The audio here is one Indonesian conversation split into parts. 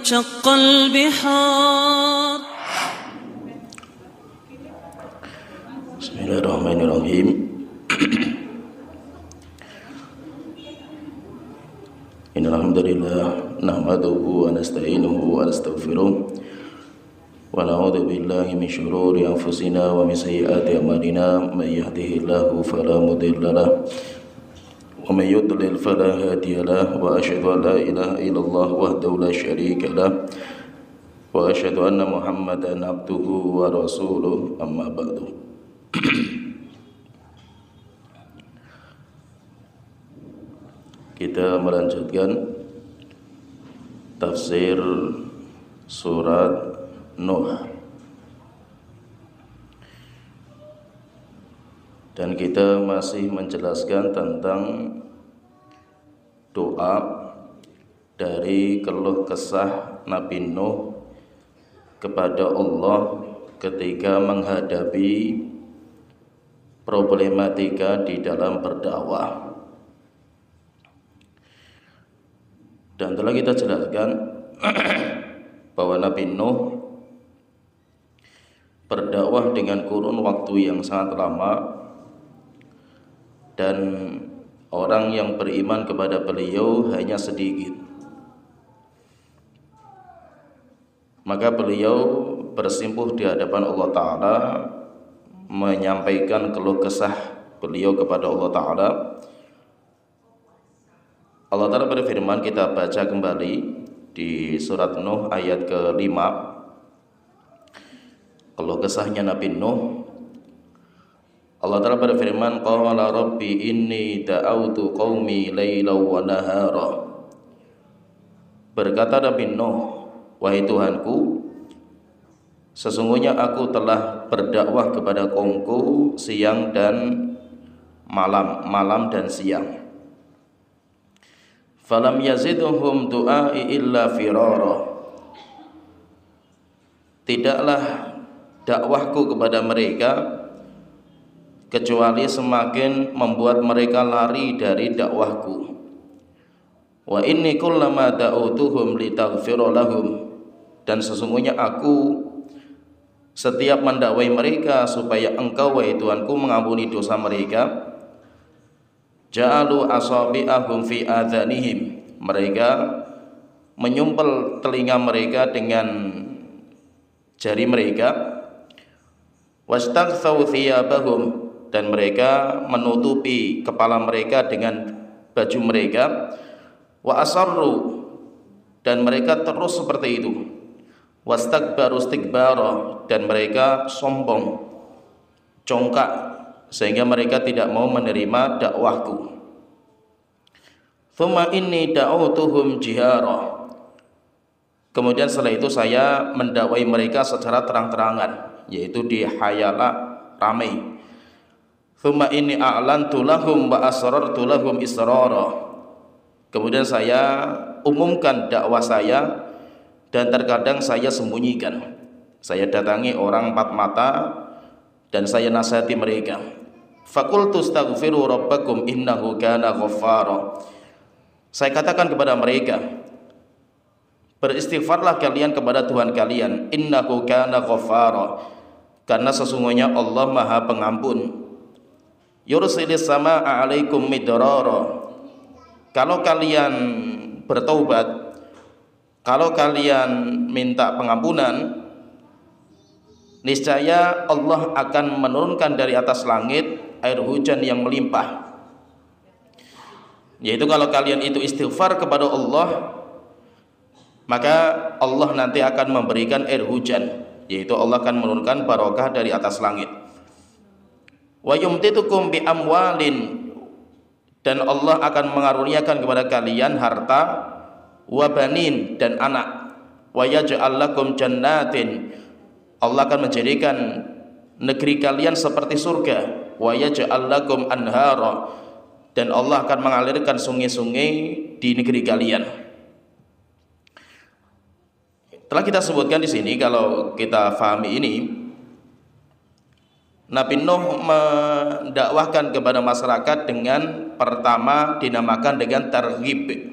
وانشق البحار. Bismillahirrahmanirrahim. Innal hamdalillah nahmaduhu wa nasta'inuhu wa nastaghfiruh wa na'udzu billahi min shururi anfusina wa min sayyiati a'malina may yahdihillahu fala mudilla lahu wa may yudlil fala hadiya lahu wa asyhadu an la ilaha illallah wahdahu la syarika lahu wa asyhadu anna Muhammadan abduhu wa rasuluh amma ba'du. Kita melanjutkan tafsir surat Nuh, dan kita masih menjelaskan tentang doa dari keluh kesah Nabi Nuh kepada Allah ketika menghadapi problematika di dalam berdakwah. Dan telah kita jelaskan bahwa Nabi Nuh berdakwah dengan kurun waktu yang sangat lama, dan orang yang beriman kepada beliau hanya sedikit. Maka beliau bersimpuh di hadapan Allah Ta'ala, menyampaikan keluh kesah beliau kepada Allah Ta'ala. Allah Ta'ala berfirman, kita baca kembali di surat Nuh ayat ke-5, keluh kesahnya Nabi Nuh. Allah Ta'ala berfirman, qala rabbi inni da'autu qaumi laylaw wa nahara. Berkata Nabi Nuh, wahai Tuhanku, sesungguhnya aku telah berdakwah kepada kaumku siang dan malam dan siang. Falam yazidhum du'ai illa firara. Tidaklah dakwahku kepada mereka kecuali semakin membuat mereka lari dari dakwahku. Wa inni kullama da'utuhum litaghfira lahum. Dan sesungguhnya aku setiap mendakwai mereka supaya engkau wahai Tuhanku mengampuni dosa mereka, ja'alu asabi'ahum fi adhanihim. Mereka menyumpel telinga mereka dengan jari mereka. Wastaghsaw thiyabahum. Dan mereka menutupi kepala mereka dengan baju mereka. Wa asarru. Dan mereka terus seperti itu. Wastakbaru istikbara. Dan mereka sombong, congkak, sehingga mereka tidak mau menerima dakwahku. Thumma inni da'utuhum jihara. Kemudian setelah itu saya mendakwai mereka secara terang-terangan, yaitu di hayala ramai. Thumma inni a'lantu lahum wa asrartu lahum israra. Kemudian saya umumkan dakwah saya, dan terkadang saya sembunyikan. Saya datangi orang empat mata dan saya nasihati mereka. Faqultu astaghfiru rabbakum innahu kana ghaffara. Saya katakan kepada mereka, beristighfarlah kalian kepada Tuhan kalian, innahu kana ghaffara, karena sesungguhnya Allah Maha Pengampun. Yursilis samaa'a 'alaikum midrara. Kalau kalian bertaubat, kalau kalian minta pengampunan, niscaya Allah akan menurunkan dari atas langit air hujan yang melimpah. Yaitu kalau kalian itu istighfar kepada Allah, maka Allah nanti akan memberikan air hujan, yaitu Allah akan menurunkan barokah dari atas langit. Wa yumtitukum bi amwalin. Dan Allah akan mengaruniakan kepada kalian harta, wa banin, dan anak. Wa yaj'al lakum jannatin. Allah akan menjadikan negeri kalian seperti surga. Wa yaj'al lakum anhara. Dan Allah akan mengalirkan sungai-sungai di negeri kalian. Telah kita sebutkan di sini, kalau kita fahami ini, Nabi Nuh mendakwahkan kepada masyarakat dengan pertama dinamakan dengan targhib.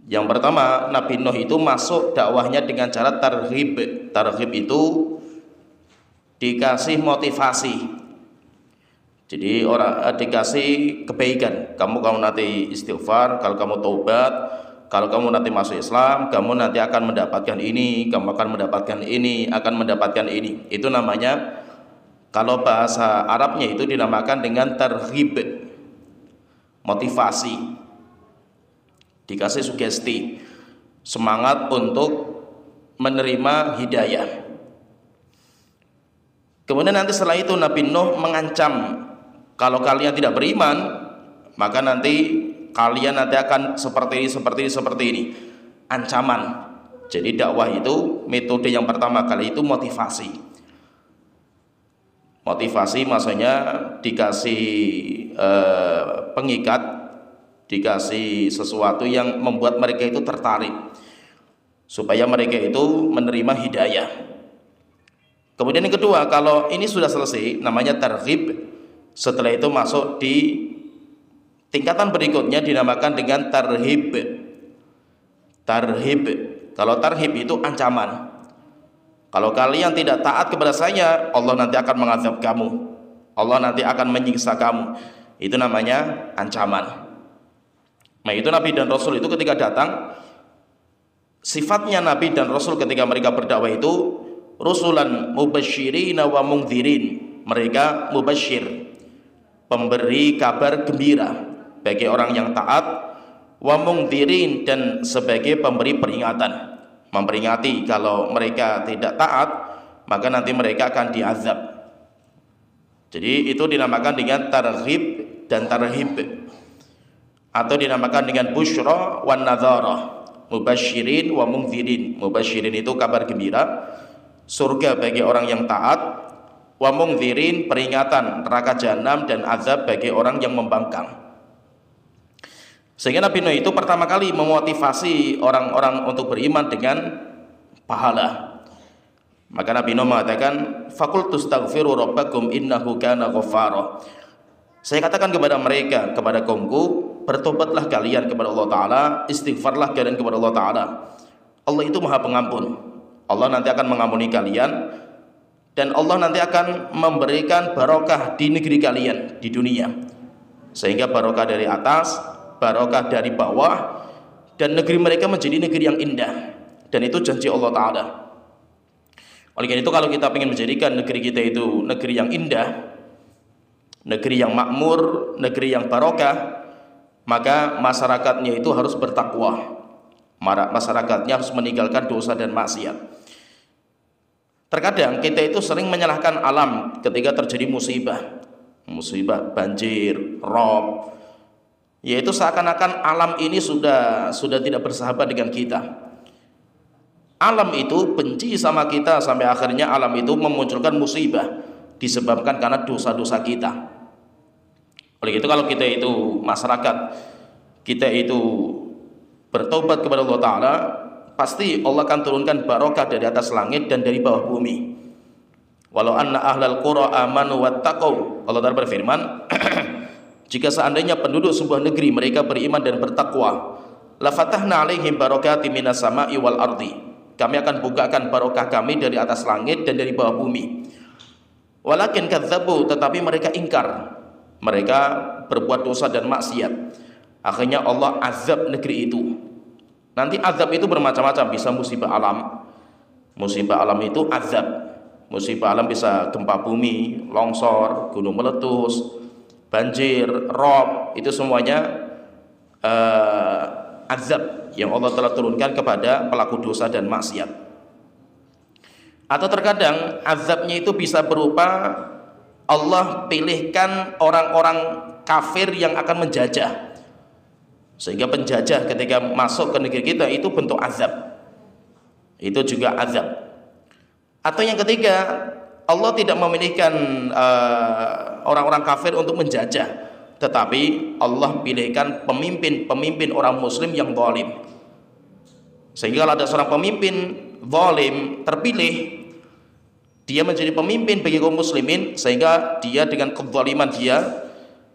Yang pertama, Nabi Nuh itu masuk dakwahnya dengan cara targhib. Targhib itu dikasih motivasi. Jadi orang dikasih kebaikan. Kamu nanti istighfar, kalau kamu taubat, kalau kamu nanti masuk Islam, kamu nanti akan mendapatkan ini, kamu akan mendapatkan ini, akan mendapatkan ini. Itu namanya, kalau bahasa Arabnya itu dinamakan dengan targhib, motivasi, dikasih sugesti, semangat untuk menerima hidayah. Kemudian nanti setelah itu Nabi Nuh mengancam, kalau kalian tidak beriman, maka nanti kalian nanti akan seperti ini. Ancaman. Jadi dakwah itu metode yang pertama kali itu motivasi. Motivasi maksudnya dikasih pengikat, dikasih sesuatu yang membuat mereka itu tertarik, supaya mereka itu menerima hidayah. Kemudian yang kedua, kalau ini sudah selesai, namanya targhib. Setelah itu masuk di tingkatan berikutnya, dinamakan dengan tarhib. Tarhib. Kalau tarhib itu ancaman. Kalau kalian tidak taat kepada saya, Allah nanti akan mengazab kamu, Allah nanti akan menyiksa kamu. Itu namanya ancaman. Nah, itu Nabi dan Rasul itu ketika datang, sifatnya Nabi dan Rasul ketika mereka berdakwah itu rusulan mubasysyirin wa mungdzirin. Mereka mubasyir, pemberi kabar gembira bagi orang yang taat, wa mungdzirin, dan sebagai pemberi peringatan, memperingati kalau mereka tidak taat maka nanti mereka akan diazab. Jadi itu dinamakan dengan targhib dan tarhib, atau dinamakan dengan busyra wan nadharah. Mubasyirin wa mungdzirin. Mubasyirin itu kabar gembira, surga bagi orang yang taat, wa mungdzirin, peringatan neraka jahanam dan azab bagi orang yang membangkang. Sehingga Nabi Nuh itu pertama kali memotivasi orang-orang untuk beriman dengan pahala. Maka Nabi Nuh mengatakan, faqultu astaghfiru rabbakum innahu kana ghaffara. Saya katakan kepada mereka, kepada kaumku, bertobatlah kalian kepada Allah Ta'ala, istighfarlah kalian kepada Allah Ta'ala. Allah itu maha pengampun. Allah nanti akan mengampuni kalian, dan Allah nanti akan memberikan barokah di negeri kalian, di dunia. Sehingga barokah dari atas, barokah dari bawah, dan negeri mereka menjadi negeri yang indah. Dan itu janji Allah Ta'ala. Oleh karena itu, kalau kita ingin menjadikan negeri kita itu negeri yang indah, negeri yang makmur, negeri yang barokah, maka masyarakatnya itu harus bertakwa. Masyarakatnya harus meninggalkan dosa dan maksiat. Terkadang kita itu sering menyalahkan alam ketika terjadi musibah, banjir, rob, yaitu seakan-akan alam ini sudah tidak bersahabat dengan kita. Alam itu benci sama kita, sampai akhirnya alam itu memunculkan musibah disebabkan karena dosa-dosa kita. Oleh itu, kalau kita itu masyarakat, kita itu bertobat kepada Allah Ta'ala, pasti Allah akan turunkan barokah dari atas langit dan dari bawah bumi. Walau anna ahlal qura amanu wattaqau, Allah Ta'ala berfirman, jika seandainya penduduk sebuah negeri mereka beriman dan bertakwa, la fatahna alaihim barokati minas sama'i wal ardi, kami akan bukakan barokah kami dari atas langit dan dari bawah bumi. Walakin kadzabu, tetapi mereka ingkar, mereka berbuat dosa dan maksiat, akhirnya Allah azab negeri itu. Nanti azab itu bermacam-macam, bisa musibah alam. Musibah alam itu azab. Musibah alam bisa gempa bumi, longsor, gunung meletus, banjir, rob, itu semuanya azab yang Allah telah turunkan kepada pelaku dosa dan maksiat. Atau terkadang azabnya itu bisa berupa Allah pilihkan orang-orang kafir yang akan menjajah, sehingga penjajah ketika masuk ke negeri kita itu bentuk azab, itu juga azab. Atau yang ketiga, Allah tidak memilihkan orang-orang kafir untuk menjajah, tetapi Allah pilihkan pemimpin orang muslim yang zalim, sehingga kalau ada seorang pemimpin zalim terpilih, dia menjadi pemimpin bagi kaum muslimin, sehingga dia dengan kezaliman dia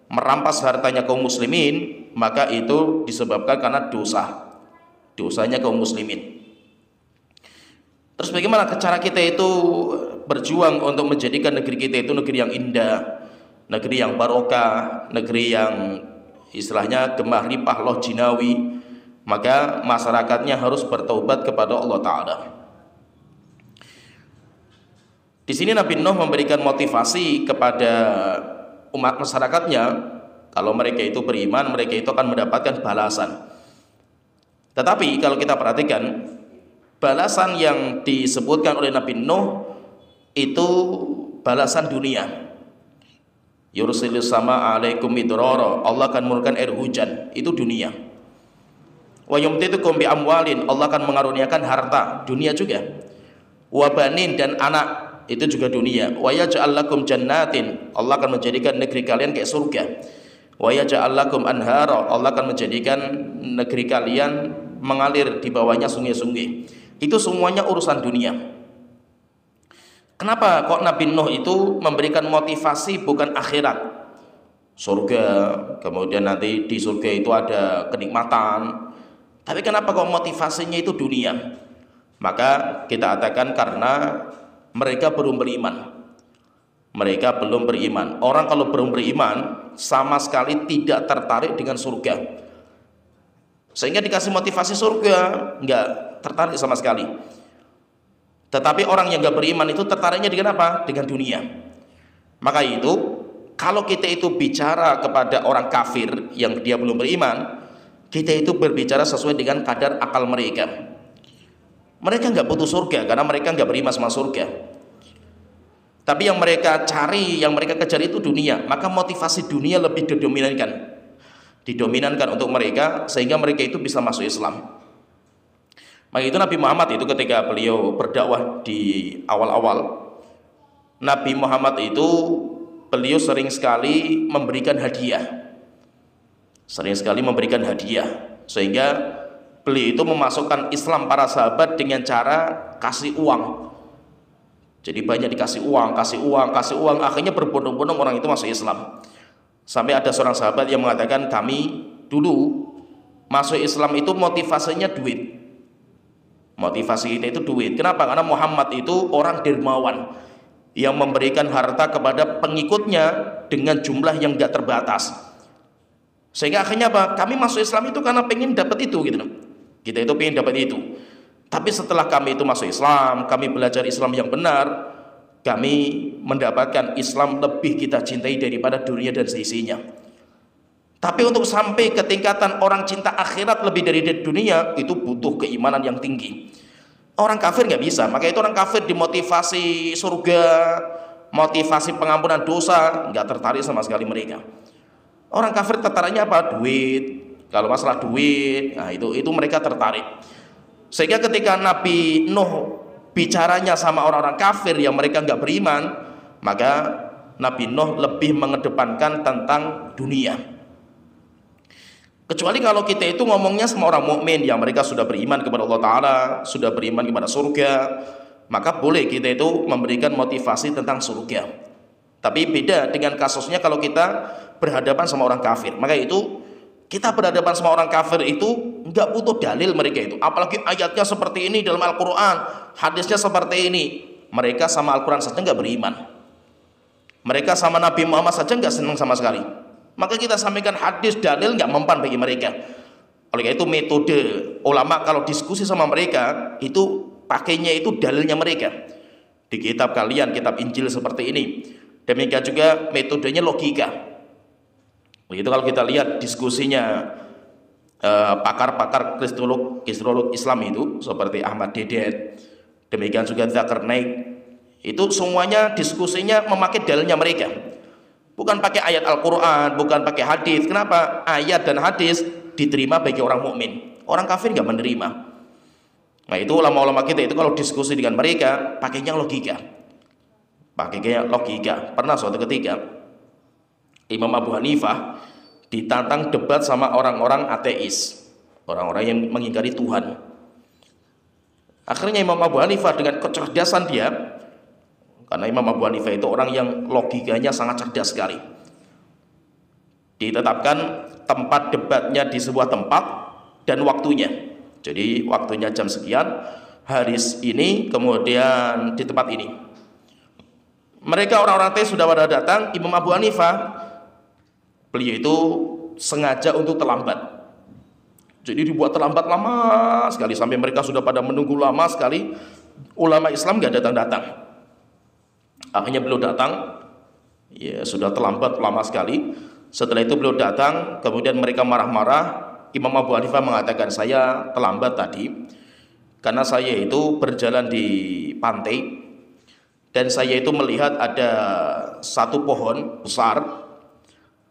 merampas hartanya kaum muslimin, maka itu disebabkan karena dosa. dosanya kaum muslimin. Terus bagaimana cara kita itu berjuang untuk menjadikan negeri kita itu negeri yang indah, negeri yang barokah, negeri yang istilahnya gemah limpah loh jinawi? Maka masyarakatnya harus bertaubat kepada Allah Ta'ala. Di sini Nabi Nuh memberikan motivasi kepada umat masyarakatnya, kalau mereka itu beriman, mereka itu akan mendapatkan balasan. Tetapi kalau kita perhatikan, balasan yang disebutkan oleh Nabi Nuh itu balasan dunia. Yursilis sama alaikum midrara, Allah akan menurunkan air hujan, itu dunia. Wa yumtitukum bi amwalin, Allah akan mengaruniakan harta, dunia juga. Wa banin, dan anak, itu juga dunia. Wa yaj'al lakum jannatin, Allah akan menjadikan negeri kalian kayak surga. Wa yaj'al lakum anhara, Allah akan menjadikan negeri kalian mengalir di bawahnya sungai-sungai. Itu semuanya urusan dunia. Kenapa kok Nabi Nuh itu memberikan motivasi bukan akhirat? Surga, kemudian nanti di surga itu ada kenikmatan. Tapi kenapa kok motivasinya itu dunia? Maka kita katakan karena mereka belum beriman. Mereka belum beriman. Orang kalau belum beriman sama sekali tidak tertarik dengan surga. Sehingga dikasih motivasi surga, enggak tertarik sama sekali. Tetapi orang yang enggak beriman itu tertariknya dengan apa? Dengan dunia. Maka itu, kalau kita itu bicara kepada orang kafir yang dia belum beriman, kita itu berbicara sesuai dengan kadar akal mereka. Mereka enggak butuh surga karena mereka enggak beriman sama surga. Tapi yang mereka cari, yang mereka kejar itu dunia. Maka motivasi dunia lebih didominankan untuk mereka, sehingga mereka itu bisa masuk Islam. Maka itu Nabi Muhammad itu ketika beliau berdakwah di awal-awal, Nabi Muhammad itu beliau sering sekali memberikan hadiah. Sehingga beliau itu memasukkan Islam para sahabat dengan cara kasih uang. Jadi banyak dikasih uang, akhirnya berbondong-bondong orang itu masuk Islam. Sampai ada seorang sahabat yang mengatakan, kami dulu masuk Islam itu motivasinya duit. Motivasi kita itu duit. Kenapa? Karena Muhammad itu orang dermawan yang memberikan harta kepada pengikutnya dengan jumlah yang gak terbatas. Sehingga akhirnya apa? Kami masuk Islam itu karena pengen dapat itu gitu. Kita itu pengen dapat itu. Tapi setelah kami itu masuk Islam, kami belajar Islam yang benar, kami mendapatkan Islam lebih kita cintai daripada dunia dan seisinya. Tapi untuk sampai ke tingkatan orang cinta akhirat lebih dari dunia, itu butuh keimanan yang tinggi. Orang kafir nggak bisa. Maka itu orang kafir dimotivasi surga, motivasi pengampunan dosa, nggak tertarik sama sekali mereka. Orang kafir tertariknya apa? Duit. Kalau masalah duit, nah itu mereka tertarik. Sehingga ketika Nabi Nuh bicaranya sama orang-orang kafir yang mereka nggak beriman, maka Nabi Nuh lebih mengedepankan tentang dunia. Kecuali kalau kita itu ngomongnya sama orang mukmin yang mereka sudah beriman kepada Allah Ta'ala, sudah beriman kepada surga, maka boleh kita itu memberikan motivasi tentang surga. Tapi beda dengan kasusnya kalau kita berhadapan sama orang kafir. Maka itu kita berhadapan sama orang kafir itu nggak butuh dalil mereka itu. Apalagi ayatnya seperti ini dalam Al-Quran, hadisnya seperti ini. Mereka sama Al-Quran saja nggak beriman. Mereka sama Nabi Muhammad saja nggak senang sama sekali. Maka kita sampaikan hadis, dalil nggak mempan bagi mereka. Oleh itu metode ulama kalau diskusi sama mereka itu pakainya itu dalilnya mereka. Di kitab kalian, kitab Injil seperti ini. Demikian juga metodenya logika. Begitu kalau kita lihat diskusinya pakar-pakar kristolog Islam itu seperti Ahmad Dedet, demikian juga Zakir Naik, itu semuanya diskusinya memakai dalilnya mereka, bukan pakai ayat Al-Quran, bukan pakai hadis. Kenapa? Ayat dan hadis diterima bagi orang mukmin, orang kafir nggak menerima. Nah itu ulama-ulama kita itu kalau diskusi dengan mereka pakainya logika. Pernah suatu ketika Imam Abu Hanifah ditantang debat sama orang-orang ateis, orang-orang yang mengingkari Tuhan. Akhirnya Imam Abu Hanifah dengan kecerdasan dia, karena Imam Abu Hanifah itu orang yang logikanya sangat cerdas sekali, ditetapkan tempat debatnya di sebuah tempat dan waktunya. Jadi waktunya jam sekian, hari ini, kemudian di tempat ini. Mereka orang-orang teh sudah pada datang. Imam Abu Hanifah, beliau itu sengaja untuk terlambat. Jadi dibuat terlambat lama sekali sampai mereka sudah pada menunggu lama sekali. Ulama Islam nggak datang-datang. Akhirnya beliau datang, ya sudah terlambat lama sekali. Setelah itu beliau datang, kemudian mereka marah-marah. Imam Abu Hanifah mengatakan, saya terlambat tadi karena saya itu berjalan di pantai dan saya itu melihat ada satu pohon besar.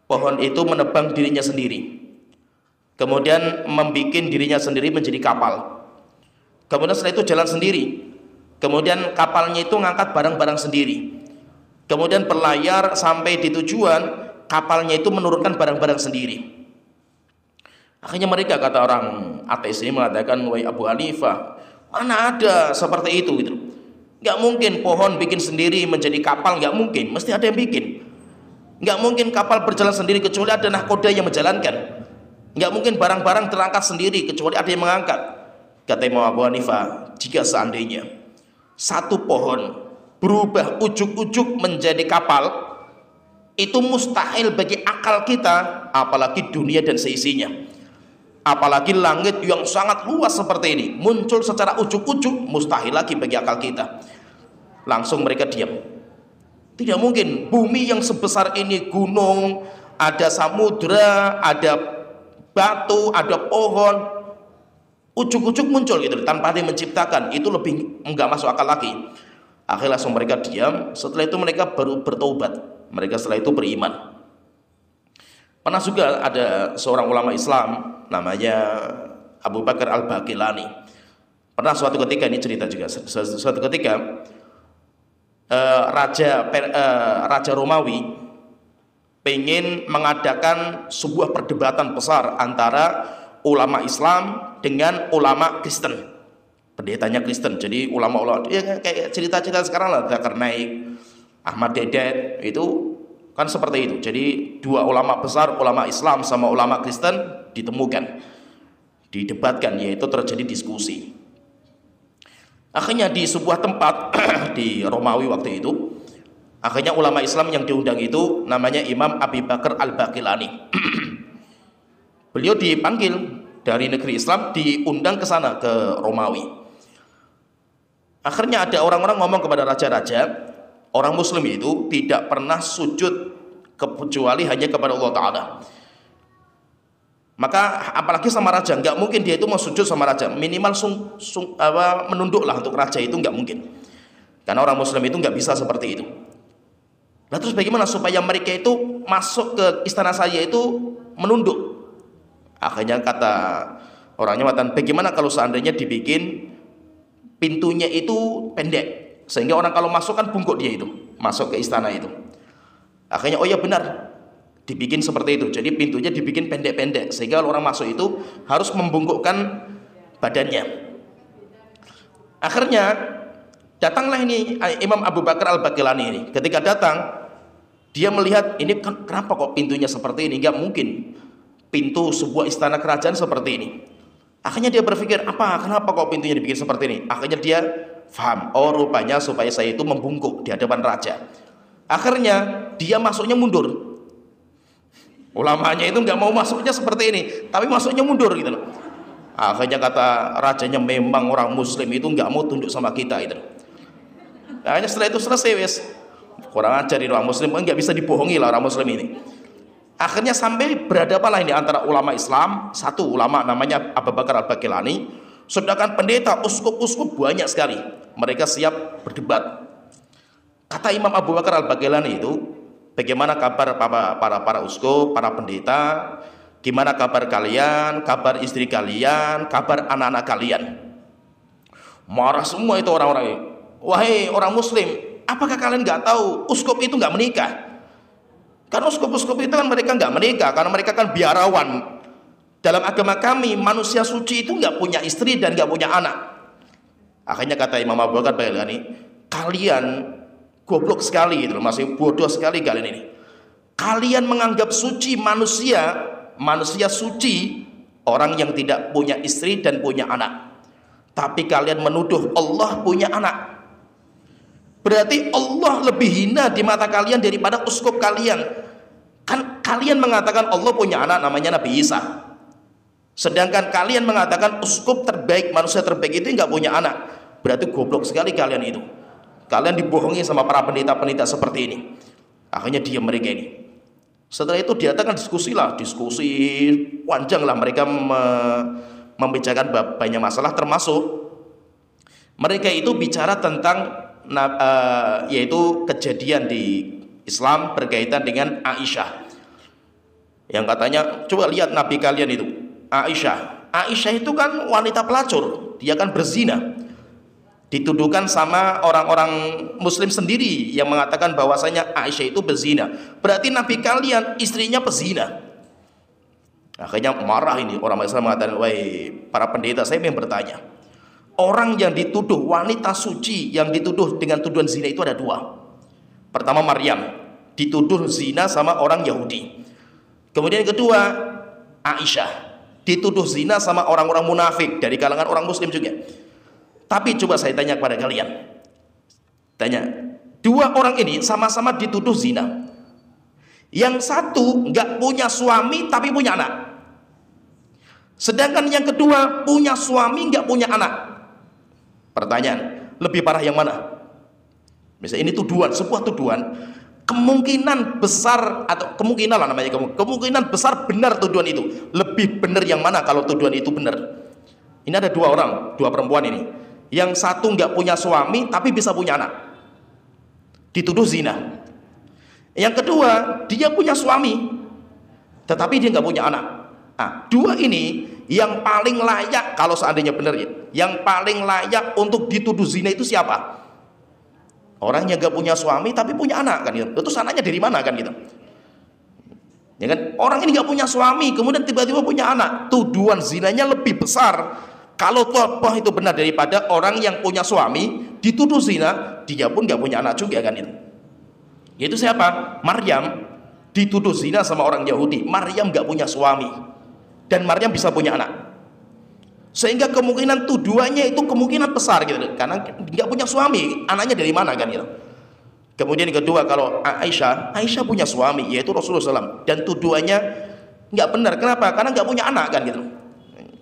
Pohon itu menebang dirinya sendiri, kemudian membuat dirinya sendiri menjadi kapal. Kemudian setelah itu jalan sendiri. Kemudian kapalnya itu ngangkat barang-barang sendiri. Kemudian berlayar sampai di tujuan, kapalnya itu menurunkan barang-barang sendiri. Akhirnya mereka, kata orang ateis ini mengatakan, wahai Abu Hanifah, mana ada seperti itu gitu. Nggak mungkin pohon bikin sendiri menjadi kapal, nggak mungkin. Mesti ada yang bikin. Nggak mungkin kapal berjalan sendiri kecuali ada nahkoda yang menjalankan. Nggak mungkin barang-barang terangkat sendiri kecuali ada yang mengangkat. Kata Imam Abu Hanifah, jika seandainya satu pohon berubah ujuk-ujuk menjadi kapal, itu mustahil bagi akal kita, apalagi dunia dan seisinya. Apalagi langit yang sangat luas seperti ini muncul secara ujuk-ujuk, mustahil lagi bagi akal kita. Langsung mereka diam. Tidak mungkin bumi yang sebesar ini, gunung, ada samudra, ada batu, ada pohon, ujuk-ujuk muncul gitu tanpa ada yang menciptakan. Itu lebih enggak masuk akal lagi. Akhirnya langsung mereka diam. Setelah itu mereka baru bertobat. Mereka setelah itu beriman. Pernah juga ada seorang ulama Islam namanya Abu Bakar Al-Baqilani. Pernah suatu ketika, ini cerita juga, suatu ketika Raja Romawi pengen mengadakan sebuah perdebatan besar antara ulama Islam dengan ulama Kristen. Pendetanya Kristen, jadi ulama-ulama ya kayak cerita-cerita sekarang lah, Dzulkarnain, Ahmad Dedet, itu kan seperti itu. Jadi dua ulama besar, ulama Islam sama ulama Kristen ditemukan, didebatkan, yaitu terjadi diskusi. Akhirnya di sebuah tempat di Romawi waktu itu, akhirnya ulama Islam yang diundang itu namanya Imam Abi Bakar Al-Baqilani. Beliau dipanggil dari negeri Islam, diundang ke sana, ke Romawi. Akhirnya ada orang-orang ngomong kepada raja-raja, orang Muslim itu tidak pernah sujud kecuali hanya kepada Allah Ta'ala. Maka apalagi sama raja, nggak mungkin dia itu mau sujud sama raja, minimal menunduklah untuk raja, itu nggak mungkin. Karena orang Muslim itu nggak bisa seperti itu. Nah terus bagaimana supaya mereka itu masuk ke istana saya itu menunduk? Akhirnya kata orangnya, bagaimana kalau seandainya dibikin pintunya itu pendek, sehingga orang kalau masuk kan bungkuk dia itu masuk ke istana itu. Akhirnya oh ya benar, dibikin seperti itu. Jadi pintunya dibikin pendek-pendek sehingga orang masuk itu harus membungkukkan badannya. Akhirnya datanglah ini Imam Abu Bakar Al-Baqilani ini. Ketika datang, dia melihat ini kenapa kok pintunya seperti ini? Enggak mungkin pintu sebuah istana kerajaan seperti ini. Akhirnya dia berpikir, kenapa kok pintunya dibikin seperti ini? Akhirnya dia faham, oh rupanya supaya saya itu membungkuk di hadapan raja. Akhirnya dia masuknya mundur. Ulamanya itu nggak mau masuknya seperti ini, tapi masuknya mundur gitu loh. Akhirnya kata rajanya, memang orang Muslim itu nggak mau tunduk sama kita itu. Akhirnya setelah itu selesai wes. Kurang ajar orang Muslim, nggak bisa dibohongi lah orang Muslim ini. Akhirnya sampai berhadapanlah ini antara ulama Islam, satu ulama namanya Abu Bakar Al-Baqilani, sedangkan pendeta, uskup-uskup banyak sekali. Mereka siap berdebat. Kata Imam Abu Bakar Al-Baqilani itu, bagaimana kabar para uskup, para pendeta? Gimana kabar kalian? Kabar istri kalian? Kabar anak-anak kalian? Marah semua itu orang-orang. Wahai orang Muslim, apakah kalian nggak tahu uskup itu nggak menikah? Karena uskup-uskup itu kan mereka nggak menikah, karena mereka kan biarawan. Dalam agama kami, manusia suci itu nggak punya istri dan nggak punya anak. Akhirnya kata Imam Abu Bakar Al-Baqilani, kalian goblok sekali, masih bodoh sekali kalian ini. Kalian menganggap suci manusia suci, orang yang tidak punya istri dan punya anak. Tapi kalian menuduh Allah punya anak. Berarti Allah lebih hina di mata kalian daripada uskup kalian. Kan kalian mengatakan Allah punya anak namanya Nabi Isa. Sedangkan kalian mengatakan uskup terbaik, manusia terbaik itu nggak punya anak. Berarti goblok sekali kalian itu. Kalian dibohongi sama para pendeta-pendeta seperti ini. Akhirnya diam mereka ini. Setelah itu diadakan diskusi panjang lah, mereka membicarakan banyak masalah, termasuk mereka itu bicara tentang yaitu kejadian di Islam berkaitan dengan Aisyah, yang katanya coba lihat Nabi kalian itu Aisyah itu kan wanita pelacur, dia kan berzina, dituduhkan sama orang-orang muslim sendiri yang mengatakan bahwasanya Aisyah itu berzina. Berarti Nabi kalian istrinya pezina. Akhirnya marah ini orang Islam, mengatakan, wahai para pendeta, saya ingin bertanya, orang yang dituduh wanita suci yang dituduh dengan tuduhan zina itu ada dua. Pertama Maryam dituduh zina sama orang Yahudi. Kemudian yang kedua Aisyah dituduh zina sama orang-orang munafik dari kalangan orang muslim juga. Tapi coba saya tanya kepada kalian, dua orang ini sama-sama dituduh zina. Yang satu nggak punya suami tapi punya anak, sedangkan yang kedua punya suami nggak punya anak. Pertanyaan, lebih parah yang mana? Misalnya ini tuduhan, sebuah tuduhan, kemungkinan besar atau kemungkinan lah namanya, kemungkinan besar benar tuduhan itu. Lebih benar yang mana kalau tuduhan itu benar? Ini ada dua orang, dua perempuan ini. Yang satu nggak punya suami tapi bisa punya anak, dituduh zina. Yang kedua dia punya suami tetapi dia nggak punya anak. Nah, dua ini yang paling layak, kalau seandainya benar ya, yang paling layak untuk dituduh zina itu siapa? Orangnya nggak punya suami tapi punya anak kan gitu. Itu sananya dari mana kan gitu? Ya kan? Orang ini nggak punya suami kemudian tiba-tiba punya anak, tuduhan zinanya lebih besar kalau toh itu benar daripada orang yang punya suami dituduh zina, dia pun nggak punya anak juga kan itu. Yaitu siapa? Maryam dituduh zina sama orang Yahudi. Maryam nggak punya suami dan Maryam bisa punya anak, sehingga kemungkinan tuduhannya itu kemungkinan besar gitu, karena nggak punya suami, anaknya dari mana kan gitu. Kemudian yang kedua, kalau Aisyah punya suami yaitu Rasulullah SAW, dan tuduhannya nggak benar. Kenapa? Karena nggak punya anak kan gitu.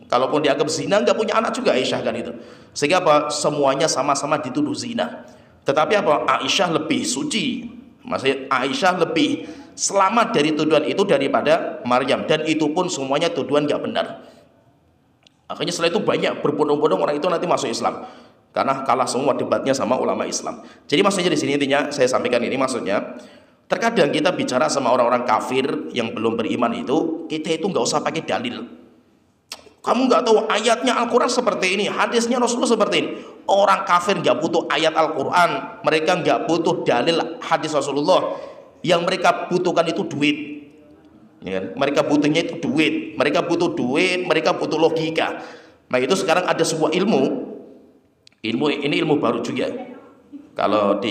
Kalaupun dianggap zina, nggak punya anak juga Aisyah kan itu. Sehingga apa? Semuanya sama-sama dituduh zina. Tetapi apa? Aisyah lebih suci, maksudnya Aisyah lebih selamat dari tuduhan itu daripada Maryam, dan itu pun semuanya tuduhan nggak benar. Akhirnya setelah itu banyak berbondong-bondong orang itu nanti masuk Islam karena kalah semua debatnya sama ulama Islam. Jadi maksudnya di sini intinya saya sampaikan ini, maksudnya terkadang kita bicara sama orang-orang kafir yang belum beriman itu, kita itu nggak usah pakai dalil. Kamu nggak tahu ayatnya Al-Quran seperti ini, hadisnya Rasulullah seperti ini. Orang kafir nggak butuh ayat Al-Quran, mereka nggak butuh dalil hadis Rasulullah. Yang mereka butuhkan itu duit, ya kan? Mereka butuhnya itu duit, mereka butuh duit, mereka butuh logika. Nah itu sekarang ada sebuah ilmu ini ilmu baru juga. Kalau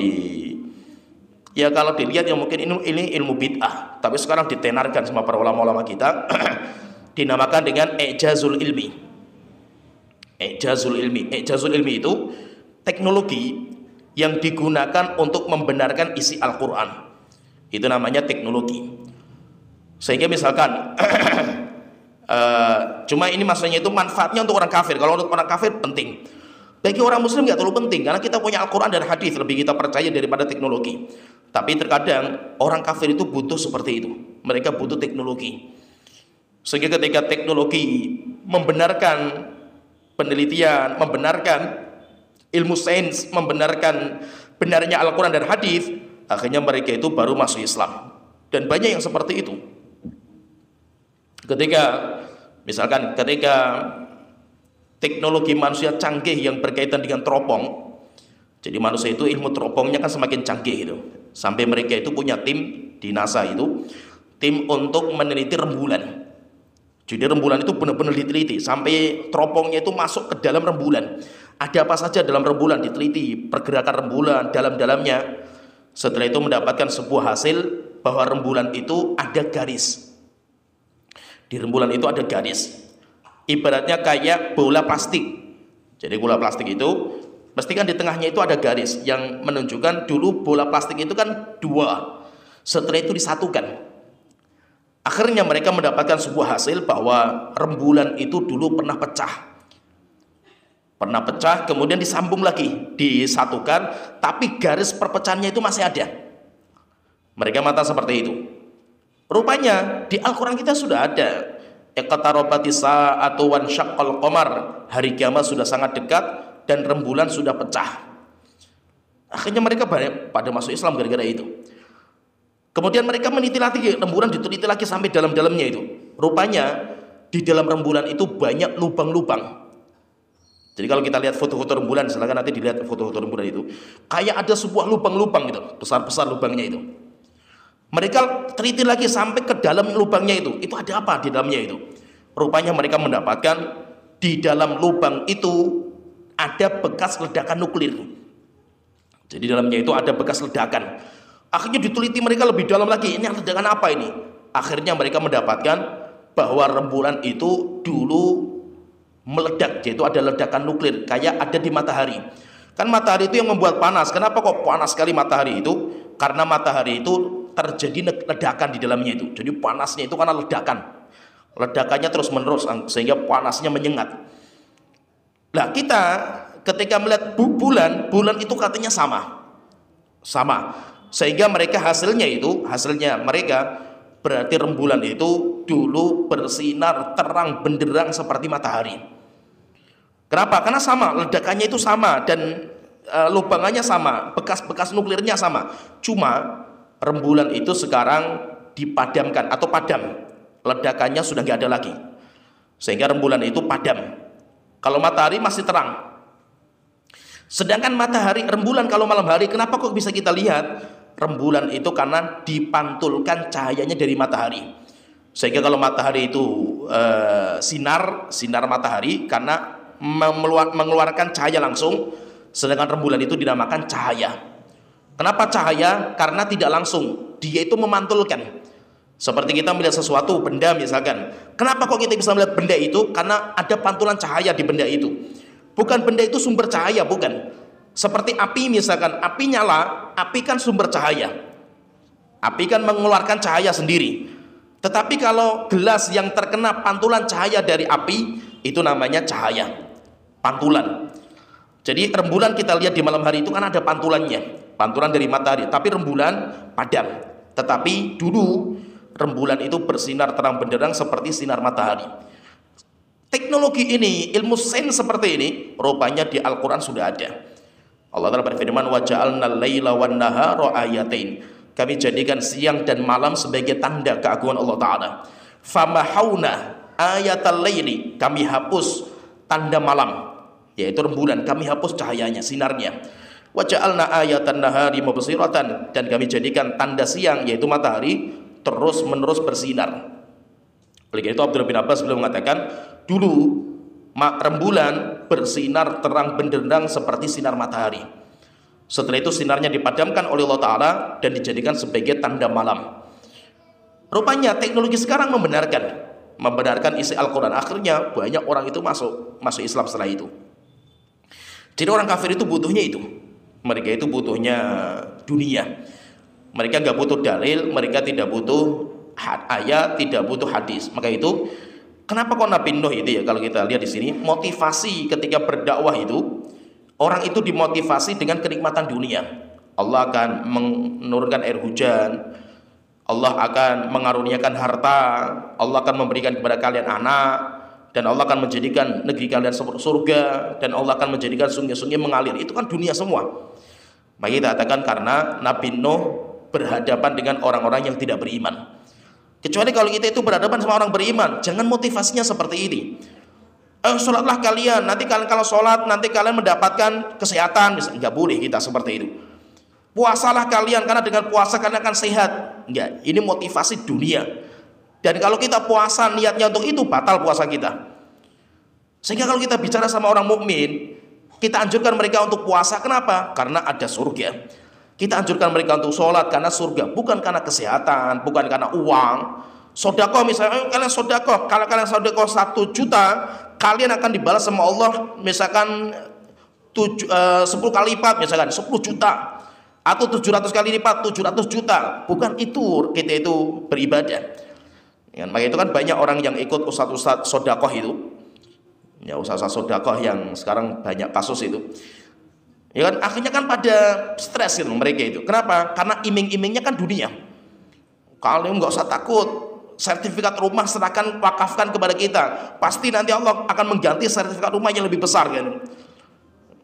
dilihat ya mungkin ini ilmu bid'ah, tapi sekarang ditenarkan sama para ulama-ulama kita. Dinamakan dengan i'jazul ilmi. I'jazul ilmi itu teknologi yang digunakan untuk membenarkan isi Al-Quran. Itu namanya teknologi. Sehingga misalkan cuma ini maksudnya itu manfaatnya untuk orang kafir. Kalau untuk orang kafir penting, bagi orang muslim nggak terlalu penting, karena kita punya Al-Quran dan hadis, lebih kita percaya daripada teknologi. Tapi terkadang orang kafir itu butuh seperti itu, mereka butuh teknologi. Sehingga ketika teknologi membenarkan penelitian, membenarkan ilmu sains, membenarkan benarnya Al-Quran dan hadis, akhirnya mereka itu baru masuk Islam. Dan banyak yang seperti itu. Ketika teknologi manusia canggih yang berkaitan dengan teropong, jadi manusia itu ilmu teropongnya kan semakin canggih itu, sampai mereka itu punya tim di NASA itu, tim untuk meneliti rembulan. Jadi rembulan itu benar-benar diteliti sampai teropongnya itu masuk ke dalam rembulan. Ada apa saja dalam rembulan diteliti, pergerakan rembulan dalam-dalamnya. Setelah itu mendapatkan sebuah hasil bahwa rembulan itu ada garis. Di rembulan itu ada garis. Ibaratnya kayak bola plastik. Jadi bola plastik itu pasti kan di tengahnya itu ada garis yang menunjukkan dulu bola plastik itu kan dua, setelah itu disatukan. Akhirnya mereka mendapatkan sebuah hasil bahwa rembulan itu dulu pernah pecah, kemudian disambung lagi, disatukan, tapi garis perpecahannya itu masih ada. Mereka mata seperti itu. Rupanya di Al-Quran kita sudah ada, iqtarabati sa'atu wan syaqqal qamar, hari kiamat sudah sangat dekat dan rembulan sudah pecah. Akhirnya mereka pada masuk Islam gara-gara itu. Kemudian mereka meneliti lagi, rembulan diteliti lagi sampai dalam-dalamnya itu. Rupanya di dalam rembulan itu banyak lubang-lubang. Jadi kalau kita lihat foto-foto rembulan, silakan nanti dilihat foto-foto rembulan itu, kayak ada sebuah lubang-lubang gitu, besar-besar lubangnya itu. Mereka teliti lagi sampai ke dalam lubangnya itu ada apa di dalamnya itu? Rupanya mereka mendapatkan di dalam lubang itu ada bekas ledakan nuklir. Jadi dalamnya itu ada bekas ledakan. Akhirnya diteliti mereka lebih dalam lagi, ini ledakan apa ini? Akhirnya mereka mendapatkan bahwa rembulan itu dulu meledak, yaitu ada ledakan nuklir, kayak ada di matahari. Kan matahari itu yang membuat panas. Kenapa kok panas sekali matahari itu? Karena matahari itu terjadi ledakan di dalamnya itu. Jadi panasnya itu karena ledakan. Ledakannya terus menerus sehingga panasnya menyengat. Nah, kita ketika melihat bulan itu katanya sama. Sehingga mereka hasilnya mereka berarti rembulan itu dulu bersinar terang benderang seperti matahari. Kenapa? Karena sama, ledakannya itu sama dan lubangannya sama, bekas-bekas nuklirnya sama. Cuma rembulan itu sekarang dipadamkan atau padam. Ledakannya sudah nggak ada lagi. Sehingga rembulan itu padam. Kalau matahari masih terang. Sedangkan rembulan kalau malam hari, kenapa kok bisa kita lihat? Rembulan itu karena dipantulkan cahayanya dari matahari. Sehingga kalau matahari itu sinar matahari karena mengeluarkan cahaya langsung, sedangkan rembulan itu dinamakan cahaya. Kenapa cahaya? Karena tidak langsung, dia itu memantulkan. Seperti kita melihat sesuatu benda misalkan. Kenapa kok kita bisa melihat benda itu? Karena ada pantulan cahaya di benda itu. Bukan benda itu sumber cahaya, bukan. Seperti api misalkan, api nyala, api kan sumber cahaya. Api kan mengeluarkan cahaya sendiri. Tetapi kalau gelas yang terkena pantulan cahaya dari api, itu namanya cahaya, pantulan. Jadi rembulan kita lihat di malam hari itu kan ada pantulannya, pantulan dari matahari. Tapi rembulan padam. Tetapi dulu rembulan itu bersinar terang benderang seperti sinar matahari. Teknologi ini, ilmu sains seperti ini, rupanya di Al-Quran sudah ada. Allah Ta'ala berfirman, wa ja'alnal laila wan nahara ayatain. Kami jadikan siang dan malam sebagai tanda keagungan Allah Ta'ala. Famahawna ayatal laili, kami hapus tanda malam, yaitu rembulan, kami hapus cahayanya, sinarnya. Wa ja'alna ayatan nahari mubsiratan, dan kami jadikan tanda siang, yaitu matahari, terus menerus bersinar. Oleh itu Abdullah bin Abbas beliau mengatakan, dulu rembulan bersinar terang benderang seperti sinar matahari. Setelah itu sinarnya dipadamkan oleh Allah Ta'ala dan dijadikan sebagai tanda malam. Rupanya teknologi sekarang membenarkan isi Al-Quran. Akhirnya banyak orang itu masuk Islam setelah itu. Jadi orang kafir itu butuhnya itu. Mereka itu butuhnya dunia. Mereka nggak butuh dalil, mereka tidak butuh ayat, tidak butuh hadis. Maka itu kenapa kok Nabi Nuh itu ya, kalau kita lihat di sini motivasi ketika berdakwah itu, orang itu dimotivasi dengan kenikmatan dunia. Allah akan menurunkan air hujan, Allah akan mengaruniakan harta, Allah akan memberikan kepada kalian anak, dan Allah akan menjadikan negeri kalian surga, dan Allah akan menjadikan sungai-sungai mengalir. Itu kan dunia semua. Maka kita katakan karena Nabi Nuh berhadapan dengan orang-orang yang tidak beriman. Kecuali kalau kita itu berhadapan sama orang beriman, jangan motivasinya seperti ini. Sholatlah kalian, nanti kalian kalau sholat nanti kalian mendapatkan kesehatan. Enggak boleh kita seperti itu. Puasalah kalian karena dengan puasa kalian akan sehat. Enggak, ini motivasi dunia. Dan kalau kita puasa niatnya untuk itu, batal puasa kita. Sehingga kalau kita bicara sama orang mukmin, kita anjurkan mereka untuk puasa. Kenapa? Karena ada surga. Kita anjurkan mereka untuk sholat karena surga, bukan karena kesehatan, bukan karena uang. Sodakoh misalnya, ayo kalian sodakoh. Kalau kalian sodakoh 1 juta, kalian akan dibalas sama Allah misalkan 10 kali lipat, misalkan 10 juta. Atau 700 kali lipat, 700 juta. Bukan itu kita itu beribadah. Ya, maka itu kan banyak orang yang ikut ustadz-ustadz sodakoh itu. Ya, ustadz-ustadz sodakoh yang sekarang banyak kasus itu. Ya kan, akhirnya kan pada stres gitu mereka itu. Kenapa? Karena iming-imingnya kan dunia. Kalian nggak usah takut. Sertifikat rumah serahkan, wakafkan kepada kita. Pasti nanti Allah akan mengganti sertifikat rumah yang lebih besar kan.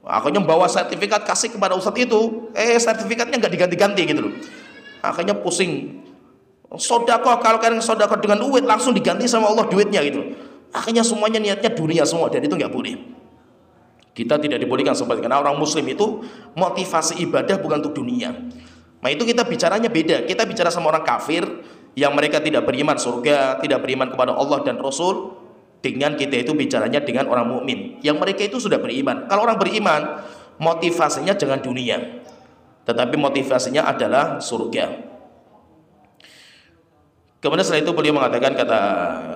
Akhirnya bawa sertifikat kasih kepada ustadz itu, sertifikatnya nggak diganti-ganti gitu loh. Akhirnya pusing. Sodakoh, kalau kalian sodakoh dengan duit langsung diganti sama Allah duitnya gitu. Akhirnya semuanya niatnya dunia semua, dan itu nggak boleh. Kita tidak dibolehkan seperti itu. Karena orang muslim itu motivasi ibadah bukan untuk dunia. Nah itu kita bicaranya beda. Kita bicara sama orang kafir yang mereka tidak beriman surga, tidak beriman kepada Allah dan Rasul. Dengan kita itu bicaranya dengan orang mukmin yang mereka itu sudah beriman. Kalau orang beriman, motivasinya jangan dunia, tetapi motivasinya adalah surga. Kemudian setelah itu beliau mengatakan, kata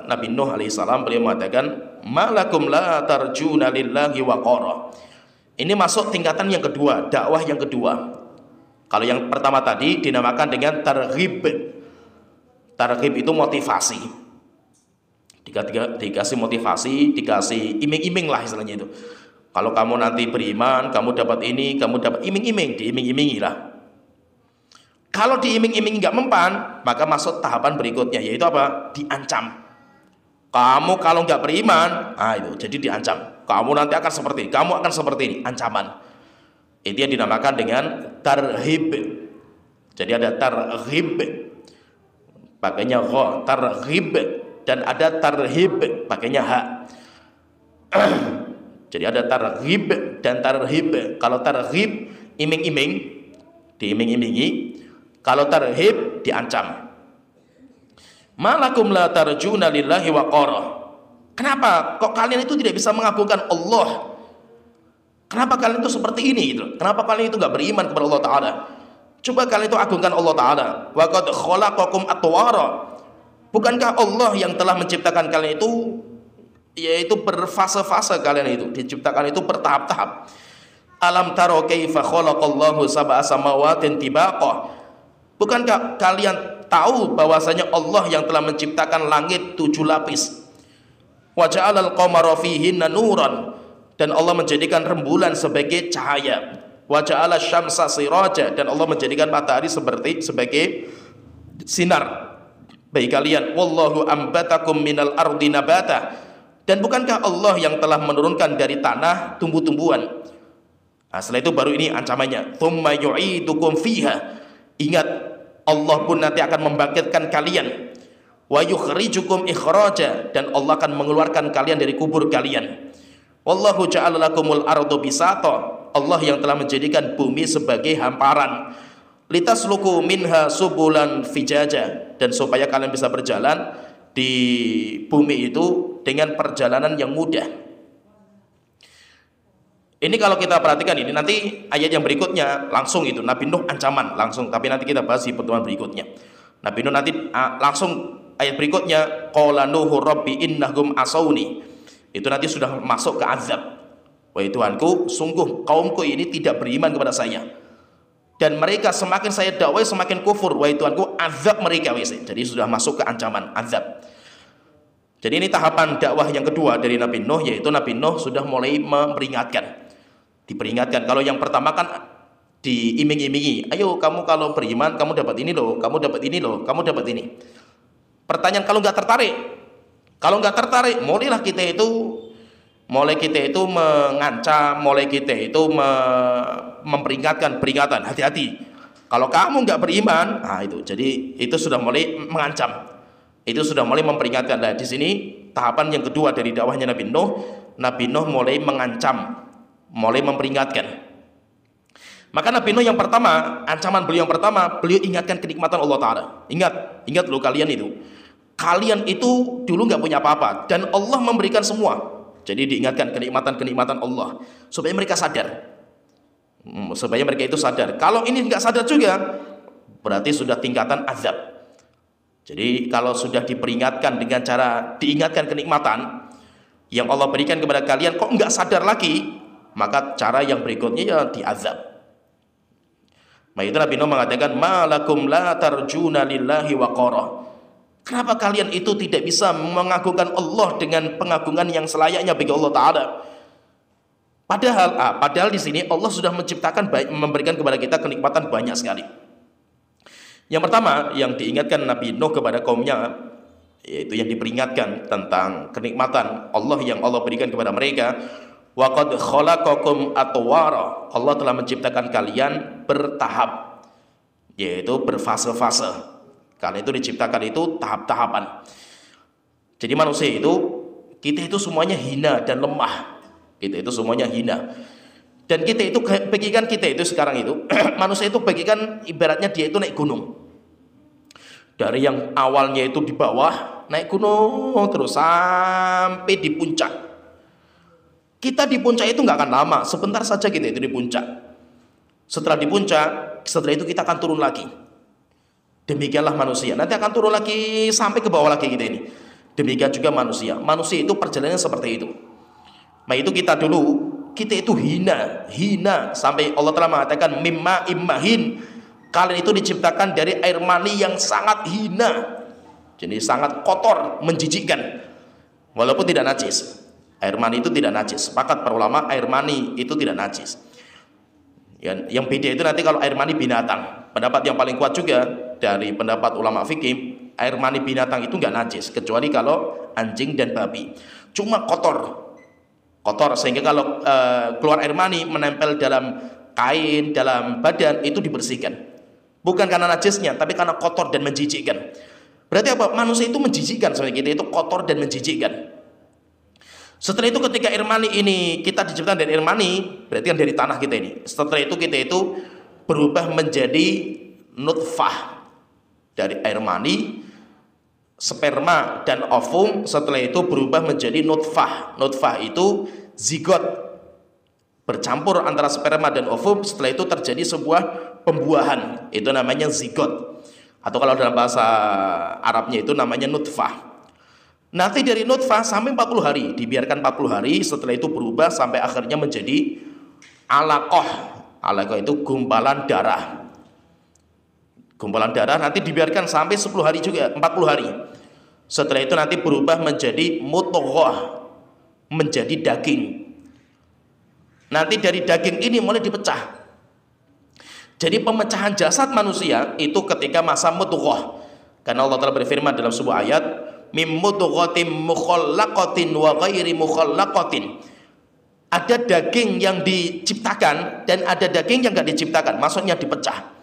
Nabi Nuh alaihissalam, beliau mengatakan, malakum la tarjuna lillahi waqara. Ini masuk tingkatan yang kedua, dakwah yang kedua. Kalau yang pertama tadi dinamakan dengan targhib. Targhib itu motivasi. Dikasih motivasi, dikasih iming-iming lah istilahnya itu. Kalau kamu nanti beriman, kamu dapat ini, kamu dapat iming-iming, diiming-imingi lah. Kalau diiming-imingi nggak mempan, maka masuk tahapan berikutnya, yaitu apa? Diancam. Kamu kalau nggak beriman, itu jadi diancam. Kamu nanti akan seperti ini, kamu akan seperti ini, ancaman. Itu yang dinamakan dengan tarhib. Jadi ada tarhib, pakainya gha, tarhib, dan ada tarhib, pakainya ha. Jadi ada tarhib dan tarhib. Kalau tarhib, iming-iming, diiming-imingi. Kalau tarhib, diancam. Malakum la tarjuna lillahi waqara. Kenapa kok kalian itu tidak bisa mengagungkan Allah? Kenapa kalian itu seperti ini gitu? Kenapa kalian itu nggak beriman kepada Allah Ta'ala? Coba kalian itu agungkan Allah Ta'ala. Wa qad khalaqakum atwara. Bukankah Allah yang telah menciptakan kalian itu, yaitu berfase-fase kalian itu, diciptakan itu bertahap-tahap. Alam taro kaifa khalaqallahu sab'a samawatin tibaqa. Bukankah kalian tahu bahwasanya Allah yang telah menciptakan langit 7 lapis? Wa ja'alal qamara fihinna nuran, dan Allah menjadikan rembulan sebagai cahaya. Wa ja'ala syamsa siraja, dan Allah menjadikan matahari sebagai sinar bagi kalian. Wallahu ambatakum minal ardi nabata, dan bukankah Allah yang telah menurunkan dari tanah tumbuh-tumbuhan? Nah, setelah itu baru ini ancamannya, tsumma yu'idukum fiha. Ingat, Allah pun nanti akan membangkitkan kalian. Wa yukhrijukum ikhraja, dan Allah akan mengeluarkan kalian dari kubur kalian. Wallahu ja'ala lakumul arda bisata. Allah yang telah menjadikan bumi sebagai hamparan. Litasluku minha subulan fijaja, dan supaya kalian bisa berjalan di bumi itu dengan perjalanan yang mudah. Ini kalau kita perhatikan ini, nanti ayat yang berikutnya langsung itu Nabi Nuh ancaman langsung, tapi nanti kita bahas di pertemuan berikutnya. Nabi Nuh nanti langsung ayat berikutnya, qala nuhu rabbi innahum asawni. Itu nanti sudah masuk ke azab. Wahai Tuhanku, sungguh kaumku ini tidak beriman kepada saya, dan mereka semakin saya dakwai semakin kufur. Wahai Tuhanku, azab mereka. Jadi sudah masuk ke ancaman azab. Jadi ini tahapan dakwah yang kedua dari Nabi Nuh, yaitu Nabi Nuh sudah mulai memperingatkan. Diperingatkan. Kalau yang pertama kan diiming-imingi, ayo kamu kalau beriman kamu dapat ini loh, kamu dapat ini loh, kamu dapat ini. Pertanyaan, kalau nggak tertarik, mulai kita itu mengancam, mulai kita itu peringatan, hati-hati. Kalau kamu nggak beriman, itu jadi itu sudah mulai mengancam, itu sudah mulai memperingatkan. Nah di sini tahapan yang kedua dari dakwahnya Nabi Nuh. Nabi Nuh mulai mengancam, mulai memperingatkan. Maka Nabi Nuh yang pertama, ancaman beliau yang pertama, beliau ingatkan kenikmatan Allah Ta'ala. Ingat loh kalian itu dulu nggak punya apa-apa, dan Allah memberikan semua. Jadi diingatkan kenikmatan-kenikmatan Allah supaya mereka sadar, supaya mereka itu sadar. Kalau ini nggak sadar juga, berarti sudah tingkatan azab. Jadi kalau sudah diperingatkan dengan cara diingatkan kenikmatan yang Allah berikan kepada kalian kok enggak sadar lagi, maka cara yang berikutnya ya diazab. Nah itu Nabi Nuh mengatakan, malakum la tarjuna lillahi waqara. Kenapa kalian itu tidak bisa mengagungkan Allah dengan pengagungan yang selayaknya bagi Allah Ta'ala? Padahal di sini Allah sudah menciptakan, memberikan kepada kita kenikmatan banyak sekali. Yang pertama yang diingatkan Nabi Nuh kepada kaumnya, yaitu yang diperingatkan tentang kenikmatan Allah yang Allah berikan kepada mereka. Wa qad khalaqakum atwara. Allah telah menciptakan kalian bertahap, yaitu berfase-fase. Kalian itu diciptakan itu tahap-tahapan. Jadi manusia itu, kita itu semuanya hina dan lemah. Kita itu semuanya hina. Dan kita itu bagikan kita itu sekarang itu manusia itu bagikan ibaratnya dia itu naik gunung. Dari yang awalnya itu di bawah naik gunung terus sampai di puncak. Kita di puncak itu nggak akan lama, sebentar saja kita itu di puncak. Setelah di puncak, setelah itu kita akan turun lagi. Demikianlah manusia. Nanti akan turun lagi sampai ke bawah lagi kita ini. Demikian juga manusia. Manusia itu perjalanannya seperti itu. Nah itu kita dulu, kita itu hina sampai Allah telah mengatakan mimma immahin. Kalian itu diciptakan dari air mani yang sangat hina, jadi sangat kotor, menjijikkan, walaupun tidak najis. Air mani itu tidak najis. Sepakat para ulama air mani itu tidak najis. Yang beda itu nanti kalau air mani binatang. Pendapat yang paling kuat juga dari pendapat ulama fikih, air mani binatang itu nggak najis kecuali kalau anjing dan babi. Cuma kotor sehingga kalau keluar air mani menempel dalam kain, dalam badan itu dibersihkan. Bukan karena najisnya, tapi karena kotor dan menjijikkan. Berarti apa? Manusia itu menjijikkan, sebenarnya kita itu kotor dan menjijikkan. Setelah itu ketika air mani ini kita diciptakan dari air mani, berarti kan dari tanah kita ini. Setelah itu kita itu berubah menjadi nutfah dari air mani. Sperma dan ovum setelah itu berubah menjadi nutfah. Nutfah itu zigot, bercampur antara sperma dan ovum. Setelah itu terjadi sebuah pembuahan, itu namanya zigot, atau kalau dalam bahasa Arabnya itu namanya nutfah. Nanti dari nutfah sampai 40 hari, dibiarkan 40 hari. Setelah itu berubah sampai akhirnya menjadi alaqah. Alaqah itu gumpalan darah. Gumpalan darah nanti dibiarkan sampai 10 hari juga, 40 hari. Setelah itu nanti berubah menjadi mudghah, menjadi daging. Nanti dari daging ini mulai dipecah. Jadi pemecahan jasad manusia itu ketika masa mudghah. Karena Allah telah berfirman dalam sebuah ayat, mim mudghatin mukhallaqatin wa ghairi mukhallaqatin. Ada daging yang diciptakan dan ada daging yang enggak diciptakan, maksudnya dipecah.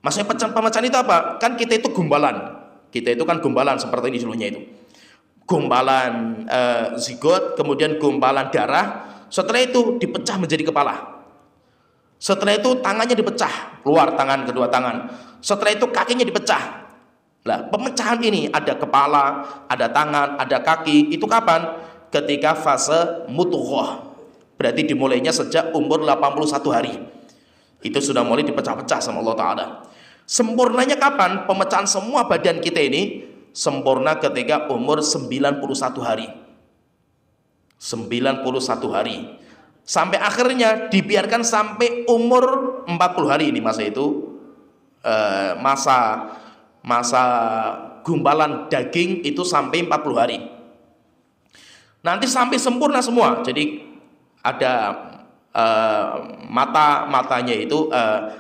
Maksudnya pemecahan itu apa? Kan kita itu gumpalan. Kita itu kan gumpalan seperti ini dulunya itu. Gumpalan zigot, kemudian gumpalan darah. Setelah itu dipecah menjadi kepala. Setelah itu tangannya dipecah, keluar tangan, kedua tangan. Setelah itu kakinya dipecah. Nah, pemecahan ini ada kepala, ada tangan, ada kaki. Itu kapan? Ketika fase mudghah. Berarti dimulainya sejak umur 81 hari. Itu sudah mulai dipecah-pecah sama Allah Ta'ala. Sempurnanya kapan? Pemecahan semua badan kita ini sempurna ketika umur 91 hari. 91 hari. Sampai akhirnya dibiarkan sampai umur 40 hari ini masa itu. Masa gumpalan daging itu sampai 40 hari. Nanti sampai sempurna semua. Jadi ada matanya itu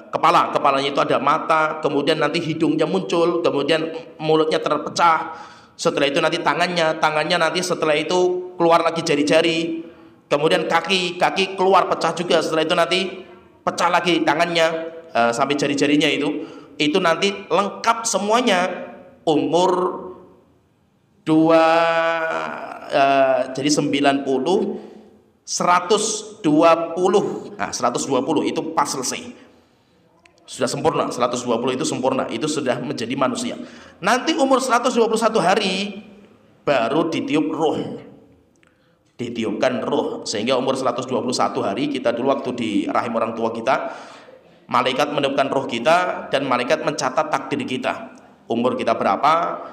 kepalanya itu ada mata, kemudian nanti hidungnya muncul, kemudian mulutnya terpecah. Setelah itu nanti tangannya nanti setelah itu keluar lagi jari-jari, kemudian kaki keluar pecah juga. Setelah itu nanti pecah lagi tangannya sampai jari-jarinya itu nanti lengkap semuanya umur 2 jadi 90 120. Nah, 120 itu pas selesai. Sudah sempurna, 120 itu sempurna, itu sudah menjadi manusia. Nanti umur 121 hari baru ditiup ruh. Ditiupkan ruh sehingga umur 121 hari kita dulu waktu di rahim orang tua kita, malaikat meniupkan ruh kita dan malaikat mencatat takdir kita. Umur kita berapa,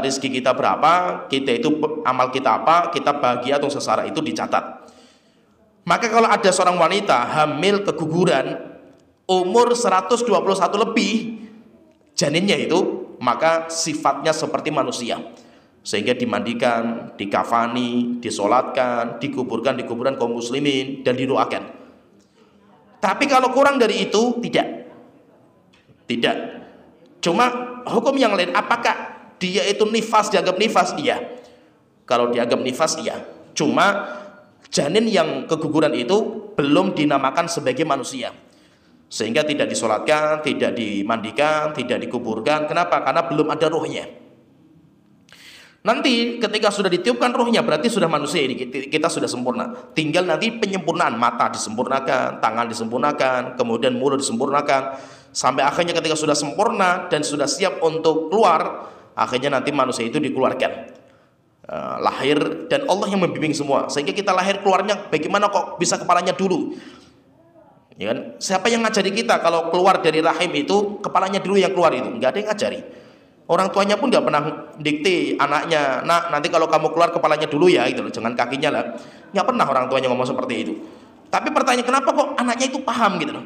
rezeki kita berapa, kita itu amal kita apa, kita bahagia atau sengsara, itu dicatat. Maka kalau ada seorang wanita hamil keguguran umur 121 lebih janinnya itu, maka sifatnya seperti manusia, sehingga dimandikan, dikafani, disolatkan, dikuburkan di kuburan kaum muslimin dan didoakan. Tapi kalau kurang dari itu tidak. Cuma hukum yang lain, apakah dia itu nifas, dianggap nifas? Iya. Kalau dianggap nifas, iya. Cuma janin yang keguguran itu belum dinamakan sebagai manusia, sehingga tidak disolatkan, tidak dimandikan, tidak dikuburkan. Kenapa? Karena belum ada ruhnya. Nanti ketika sudah ditiupkan ruhnya, berarti sudah manusia ini, kita sudah sempurna. Tinggal nanti penyempurnaan, mata disempurnakan, tangan disempurnakan, kemudian mulut disempurnakan, sampai akhirnya ketika sudah sempurna dan sudah siap untuk keluar, akhirnya nanti manusia itu dikeluarkan, lahir, dan Allah yang membimbing semua, sehingga kita lahir keluarnya bagaimana kok bisa kepalanya dulu, ya kan? Siapa yang ngajari kita kalau keluar dari rahim itu kepalanya dulu yang keluar? Itu nggak ada yang ngajari. Orang tuanya pun nggak pernah dikte anaknya, nak nanti kalau kamu keluar kepalanya dulu ya, gitu loh, jangan kakinya lah. Nggak pernah orang tuanya ngomong seperti itu. Tapi pertanyaan, kenapa kok anaknya itu paham gitu loh?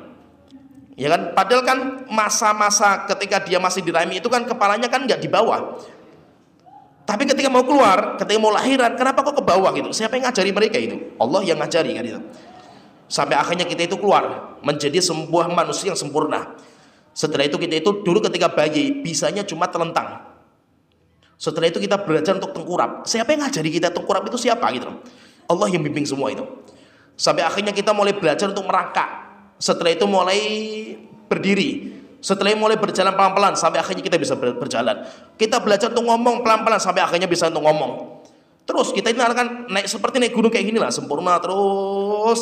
Ya kan, padahal kan masa-masa ketika dia masih di rahim itu kan kepalanya kan nggak di bawah. Tapi ketika mau keluar, ketika mau lahiran, kenapa kok ke bawah gitu? Siapa yang ngajari mereka itu? Allah yang ngajari kan itu. Sampai akhirnya kita itu keluar menjadi sebuah manusia yang sempurna. Setelah itu kita itu dulu ketika bayi bisanya cuma telentang. Setelah itu kita belajar untuk tengkurap. Siapa yang ngajari kita tengkurap itu siapa gitu? Allah yang bimbing semua itu. Sampai akhirnya kita mulai belajar untuk merangkak. Setelah itu mulai berdiri. Setelah itu mulai berjalan pelan-pelan sampai akhirnya kita bisa berjalan. Kita belajar untuk ngomong pelan-pelan sampai akhirnya bisa untuk ngomong. Terus kita ini akan naik seperti naik gunung kayak gini lah, sempurna terus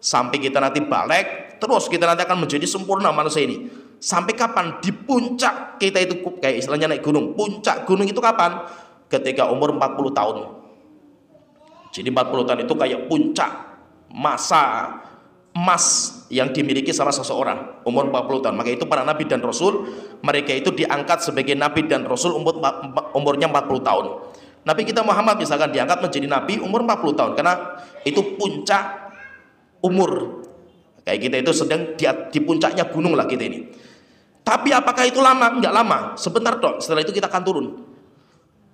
sampai kita nanti balik. Terus kita nanti akan menjadi sempurna manusia ini. Sampai kapan? Di puncak kita itu kayak istilahnya naik gunung. Puncak gunung itu kapan? Ketika umur 40 tahun. Jadi 40 tahun itu kayak puncak masa emas yang dimiliki sama seseorang, umur 40 tahun. Maka itu para nabi dan rasul, mereka itu diangkat sebagai nabi dan rasul umurnya 40 tahun. Nabi kita Muhammad misalkan diangkat menjadi nabi umur 40 tahun karena itu puncak umur. Kayak kita itu sedang di puncaknya gunung lah kita ini. Tapi apakah itu lama? Enggak lama, sebentar dong. Setelah itu kita akan turun.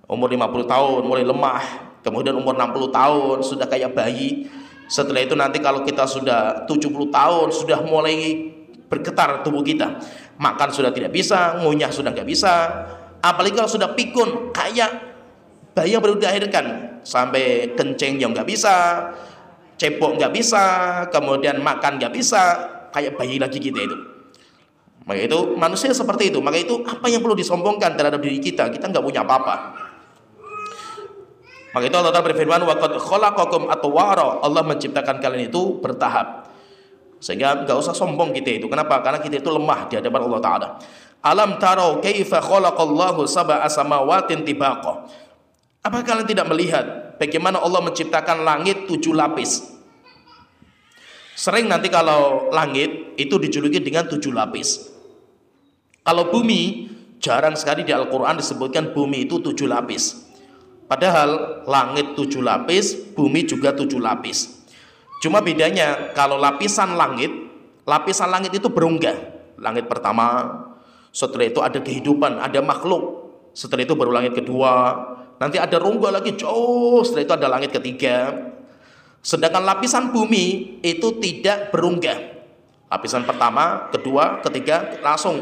Umur 50 tahun mulai lemah, kemudian umur 60 tahun sudah kayak bayi. Setelah itu nanti kalau kita sudah 70 tahun sudah mulai bergetar tubuh kita. Makan sudah tidak bisa, ngunyah sudah nggak bisa. Apalagi kalau sudah pikun kayak bayi yang baru dilahirkan, sampai kencing yang nggak bisa, cebok nggak bisa, kemudian makan nggak bisa, kayak bayi lagi kita itu. Maka itu manusia seperti itu. Maka itu apa yang perlu disombongkan terhadap diri kita? Kita nggak punya apa-apa. Maka itu Allah Ta'ala berfirman, wa qad khalaqakum atwara. Allah menciptakan kalian itu bertahap. Sehingga nggak usah sombong kita itu. Kenapa? Karena kita itu lemah di hadapan Allah Ta'ala. Alam tarau kaifa khalaqallahu sab'a samawatin tibaqa. Apa kalian tidak melihat bagaimana Allah menciptakan langit 7 lapis? Sering nanti kalau langit itu dijuluki dengan 7 lapis. Kalau bumi, jarang sekali di Al-Quran disebutkan bumi itu 7 lapis. Padahal langit 7 lapis, bumi juga 7 lapis. Cuma bedanya kalau lapisan langit itu berunggah. Langit pertama, setelah itu ada kehidupan, ada makhluk. Setelah itu baru langit kedua, nanti ada rongga lagi jauh, setelah itu ada langit ketiga. Sedangkan lapisan bumi itu tidak berunggah. Lapisan pertama, kedua, ketiga, langsung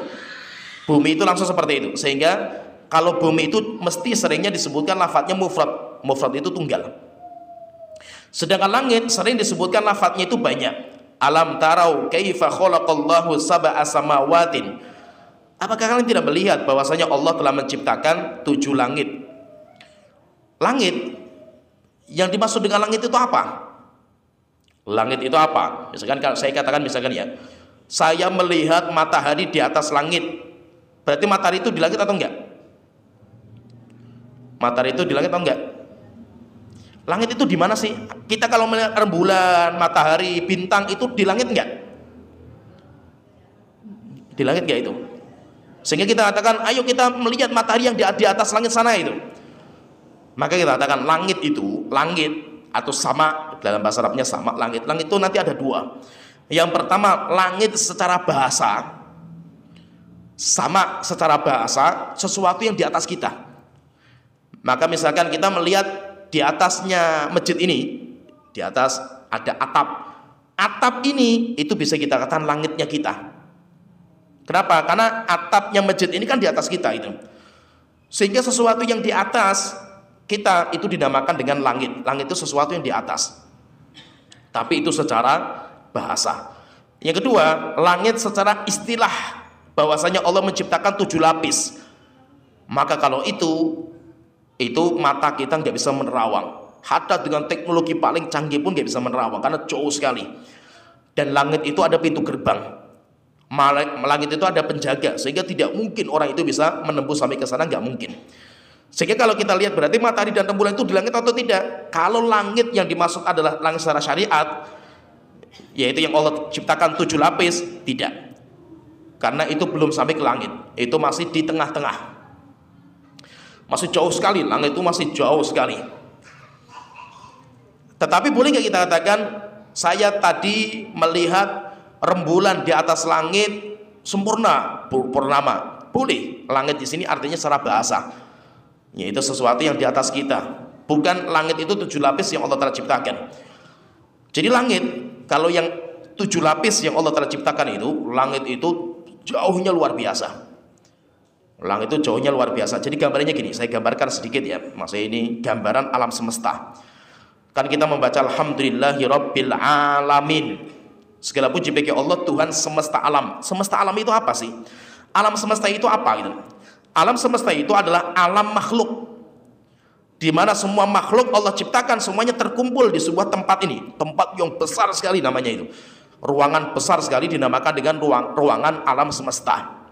bumi itu langsung seperti itu. Sehingga kalau bumi itu mesti seringnya disebutkan lafadznya mufrad. Mufrad itu tunggal. Sedangkan langit sering disebutkan lafadznya itu banyak. Alam tarau kaifa khalaqallahu sab'a samawatin. Apakah kalian tidak melihat bahwasanya Allah telah menciptakan 7 langit? Langit yang dimaksud dengan langit itu apa? Langit itu apa? Misalkan kalau saya katakan misalkan ya, saya melihat matahari di atas langit. Berarti matahari itu di langit atau enggak? Matahari itu di langit atau enggak? Langit itu di mana sih? Kita kalau melihat rembulan, matahari, bintang itu di langit enggak? Di langit enggak itu? Sehingga kita katakan, ayo kita melihat matahari yang di atas langit sana itu. Maka kita katakan langit itu, langit atau sama, dalam bahasa Arabnya sama, langit. Langit itu nanti ada dua. Yang pertama, langit secara bahasa, sama secara bahasa, sesuatu yang di atas kita. Maka misalkan kita melihat di atasnya masjid ini, di atas ada atap. Atap ini itu bisa kita katakan langitnya kita. Kenapa? Karena atapnya masjid ini kan di atas kita itu. Sehingga sesuatu yang di atas kita itu dinamakan dengan langit. Langit itu sesuatu yang di atas. Tapi itu secara bahasa. Yang kedua, langit secara istilah, bahwasanya Allah menciptakan 7 lapis. Maka kalau itu mata kita nggak bisa menerawang. Hatta dengan teknologi paling canggih pun nggak bisa menerawang karena jauh sekali. Dan langit itu ada pintu gerbang. Langit itu ada penjaga, sehingga tidak mungkin orang itu bisa menembus sampai ke sana, nggak mungkin. Sehingga kalau kita lihat berarti matahari dan rembulan itu di langit atau tidak? Kalau langit yang dimaksud adalah langit secara syariat, yaitu yang Allah ciptakan 7 lapis, tidak. Karena itu belum sampai ke langit, itu masih di tengah-tengah, masih jauh sekali. Langit itu masih jauh sekali. Tetapi boleh nggak kita katakan, saya tadi melihat rembulan di atas langit sempurna, purnama? Boleh. Langit di sini artinya secara bahasa, yaitu sesuatu yang di atas kita. Bukan langit itu 7 lapis yang Allah telah ciptakan. Jadi langit, kalau yang 7 lapis yang Allah telah ciptakan itu, langit itu jauhnya luar biasa. Langit itu jauhnya luar biasa. Jadi gambarnya gini, saya gambarkan sedikit ya. Maksudnya ini gambaran alam semesta. Kan kita membaca alhamdulillahi rabbil alamin. Segala puji bagi Allah, Tuhan semesta alam. Semesta alam itu apa sih? Alam semesta itu apa gitu? Alam semesta itu adalah alam makhluk, di mana semua makhluk Allah ciptakan semuanya terkumpul di sebuah tempat ini. Tempat yang besar sekali namanya itu. Ruangan besar sekali dinamakan dengan ruangan alam semesta.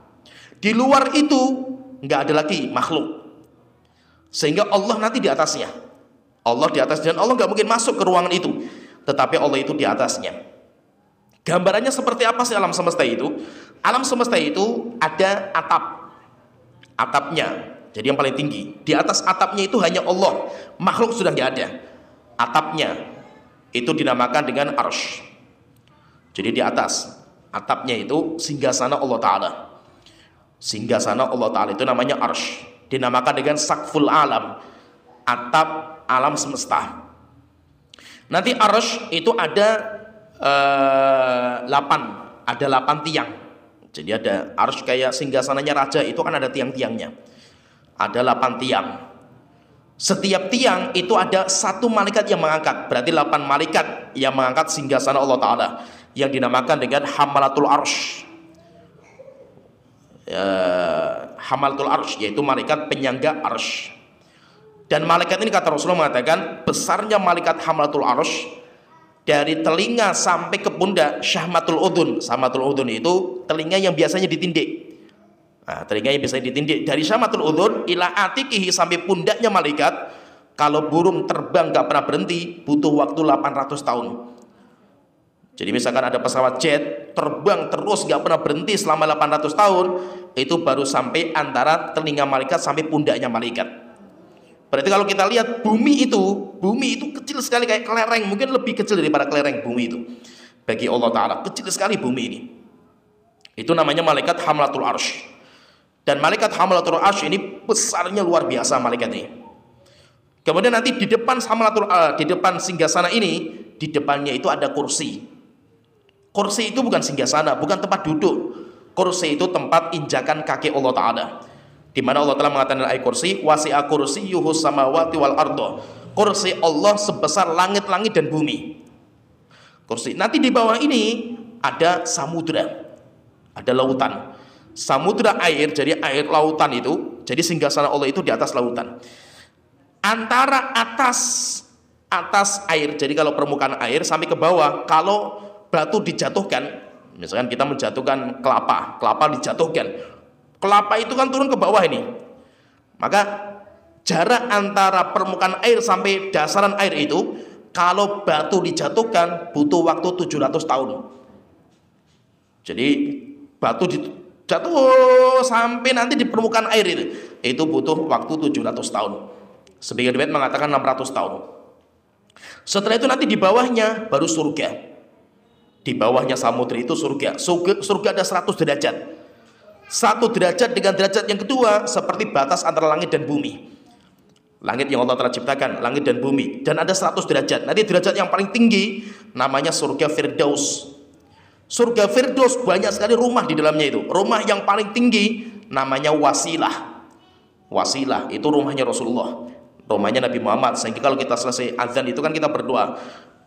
Di luar itu nggak ada lagi makhluk. Sehingga Allah nanti di atasnya. Allah di atas, dan Allah nggak mungkin masuk ke ruangan itu. Tetapi Allah itu di atasnya. Gambarannya seperti apa sih alam semesta itu? Alam semesta itu ada atap. Atapnya, jadi yang paling tinggi. Di atas atapnya itu hanya Allah. Makhluk sudah nggak ada. Atapnya itu dinamakan dengan arsy. Jadi di atas atapnya itu singgasana Allah Ta'ala. Singgasana Allah Ta'ala itu namanya arsy. Dinamakan dengan sakful alam, atap alam semesta. Nanti arsy itu ada 8 tiang. Jadi ada arsy kayak singgasananya raja, itu kan ada tiang-tiangnya. Ada 8 tiang. Setiap tiang itu ada 1 malaikat yang mengangkat. Berarti 8 malaikat yang mengangkat singgasana Allah Ta'ala, yang dinamakan dengan hamalatul arsy. Hamalatul arsy, yaitu malaikat penyangga arsy. Dan malaikat ini, kata Rasulullah mengatakan, besarnya malaikat hamalatul arsy dari telinga sampai ke pundak syahmatul udhun. Syahmatul udhun itu telinga yang biasanya ditindik. Nah, telinga yang biasanya ditindik dari syahmatul udhun ila atikihi, sampai pundaknya malaikat. Kalau burung terbang gak pernah berhenti, butuh waktu 800 tahun. Jadi misalkan ada pesawat jet terbang terus gak pernah berhenti selama 800 tahun, itu baru sampai antara telinga malaikat sampai pundaknya malaikat. Berarti kalau kita lihat bumi itu kecil sekali, kayak kelereng, mungkin lebih kecil daripada kelereng bumi itu. Bagi Allah Ta'ala kecil sekali bumi ini. Itu namanya malaikat hamalatul arsy. Dan malaikat hamalatul arsy ini besarnya luar biasa malaikat ini. Kemudian nanti di depan di depan singgasana ini, di depannya itu ada kursi. Kursi itu bukan singgasana, bukan tempat duduk. Kursi itu tempat injakan kaki Allah Ta'ala. Di mana Allah telah mengatakan dalam ayat kursi, wasi'a kursiyyuhu samawati wal ardo. Kursi Allah sebesar langit-langit dan bumi. Kursi. Nanti di bawah ini ada samudra, ada lautan. Samudra air, jadi air lautan itu, jadi singgasana Allah itu di atas lautan. Antara atas air, jadi kalau permukaan air sampai ke bawah, kalau batu dijatuhkan, misalkan kita menjatuhkan kelapa dijatuhkan. Kelapa itu kan turun ke bawah ini. Maka jarak antara permukaan air sampai dasaran air itu, kalau batu dijatuhkan butuh waktu 700 tahun. Jadi batu jatuh sampai nanti di permukaan air itu butuh waktu 700 tahun. Sebagian riwayat mengatakan 600 tahun. Setelah itu nanti di bawahnya baru surga. Di bawahnya samudra itu surga. Surga ada 100 derajat. Satu derajat dengan derajat yang kedua seperti batas antara langit dan bumi. Langit yang Allah telah ciptakan, langit dan bumi. Dan ada 100 derajat. Nanti derajat yang paling tinggi namanya surga Firdaus. Surga Firdaus banyak sekali rumah di dalamnya itu. Rumah yang paling tinggi namanya Wasilah. Wasilah itu rumahnya Rasulullah, rumahnya Nabi Muhammad. Sehingga kalau kita selesai azan itu kan kita berdoa,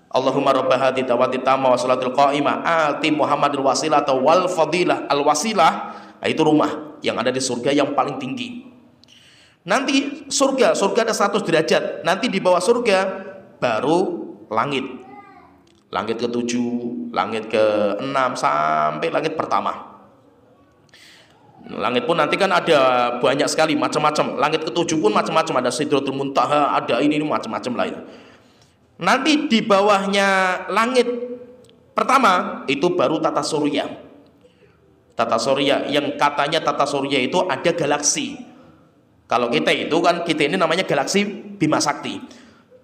Allahumma rabba hadhi dawati tamma wa salatul qa'imah ati Muhammadil wasilah atau wal fadilah. Al wasilah itu rumah yang ada di surga yang paling tinggi. Nanti surga ada 100 derajat. Nanti di bawah surga baru langit. Langit ke-7, langit ke-6 sampai langit pertama. Langit pun nanti kan ada banyak sekali macam-macam. Langit ke-7 pun macam-macam, ada Sidratul Muntaha, ada ini macam-macam lah itu. Nanti di bawahnya langit pertama itu baru tata surya. Tata surya yang katanya tata surya itu ada galaksi. Kalau kita itu kan, kita ini namanya galaksi Bima Sakti.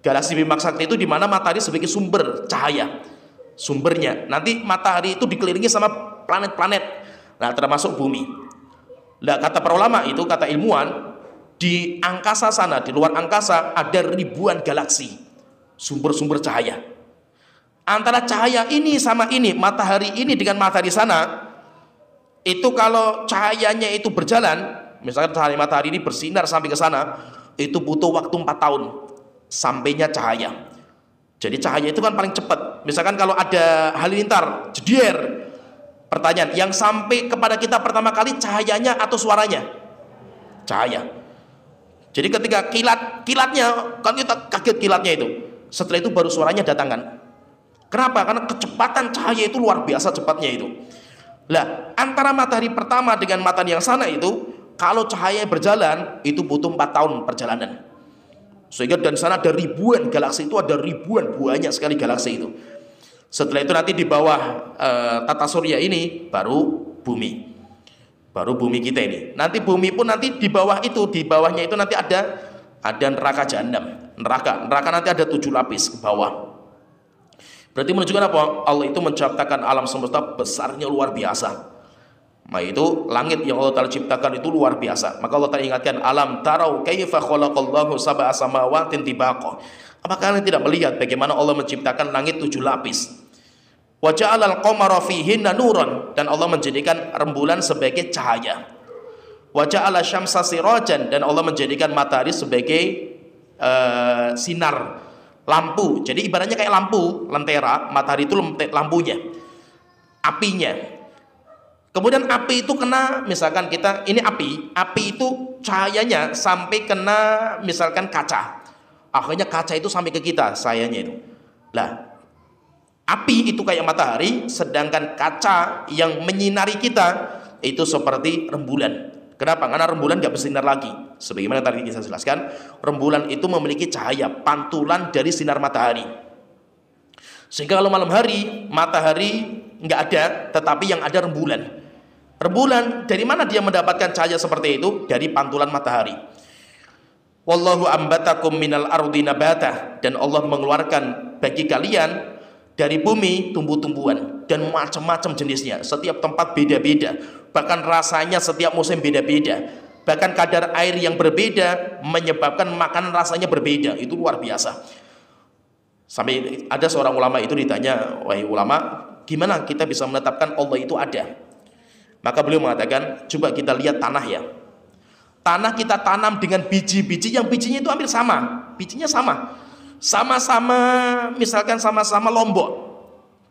Galaksi Bima Sakti itu di mana matahari sebagai sumber cahaya. Sumbernya. Nanti matahari itu dikelilingi sama planet-planet. Nah, termasuk bumi. Nah, kata para ulama itu, kata ilmuwan, di angkasa sana, di luar angkasa ada ribuan galaksi. Sumber-sumber cahaya. Antara cahaya ini sama ini, matahari ini dengan matahari sana, itu kalau cahayanya itu berjalan, misalkan cahaya matahari ini bersinar sampai ke sana, itu butuh waktu 4 tahun sampainya cahaya. Jadi cahaya itu kan paling cepat. Misalkan kalau ada halilintar, jeder. Pertanyaan, yang sampai kepada kita pertama kali cahayanya atau suaranya? Cahaya. Jadi ketika kilatnya, kan kita kaget kilatnya itu. Setelah itu baru suaranya datangkan. Kenapa? Karena kecepatan cahaya itu luar biasa cepatnya itu. Lah, antara matahari pertama dengan matahari yang sana itu, kalau cahaya berjalan itu butuh 4 tahun perjalanan. Sehingga dan sana ada ribuan galaksi, itu ada ribuan, banyak sekali galaksi itu. Setelah itu nanti di bawah tata surya ini baru bumi. Baru bumi kita ini. Nanti bumi pun nanti di bawah itu, di bawahnya itu nanti ada neraka jahanam. Neraka nanti ada 7 lapis ke bawah. Berarti menunjukkan apa? Allah itu menciptakan alam semesta besarnya luar biasa. Nah itu langit yang Allah Ta'ala ciptakan itu luar biasa. Maka Allah Ta'ala ingatkan, alam tarau kaifa khalaqallahu sab'a samawatin tibaqa. Apakah kalian tidak melihat bagaimana Allah menciptakan langit 7 lapis? Wa ja'alal qamara fihinna nuran, dan Allah menjadikan rembulan sebagai cahaya. Wa ja'ala syamsa sirajan, dan Allah menjadikan matahari sebagai sinar lampu. Jadi ibaratnya kayak lampu lentera, matahari itu lampunya, apinya. Kemudian api itu kena, misalkan kita ini api itu cahayanya sampai kena misalkan kaca. Akhirnya kaca itu sampai ke kita, sayanya itu. Lah, api itu kayak matahari, sedangkan kaca yang menyinari kita itu seperti rembulan. Kenapa? Karena rembulan nggak bersinar lagi. Sebagaimana tadi kita jelaskan, rembulan itu memiliki cahaya pantulan dari sinar matahari. Sehingga kalau malam hari matahari nggak ada, tetapi yang ada rembulan. Rembulan dari mana dia mendapatkan cahaya seperti itu? Dari pantulan matahari. Wallahu ambatakum minal ardi nabata, dan Allah mengeluarkan bagi kalian dari bumi tumbuh-tumbuhan dan macam-macam jenisnya. Setiap tempat beda-beda, bahkan rasanya setiap musim beda-beda. Bahkan kadar air yang berbeda menyebabkan makanan rasanya berbeda. Itu luar biasa. Sampai ada seorang ulama itu ditanya, wahai ulama, gimana kita bisa menetapkan Allah itu ada? Maka beliau mengatakan, coba kita lihat tanah ya. Tanah kita tanam dengan biji-biji yang bijinya itu hampir sama. Bijinya sama. Sama-sama, misalkan sama-sama lombok.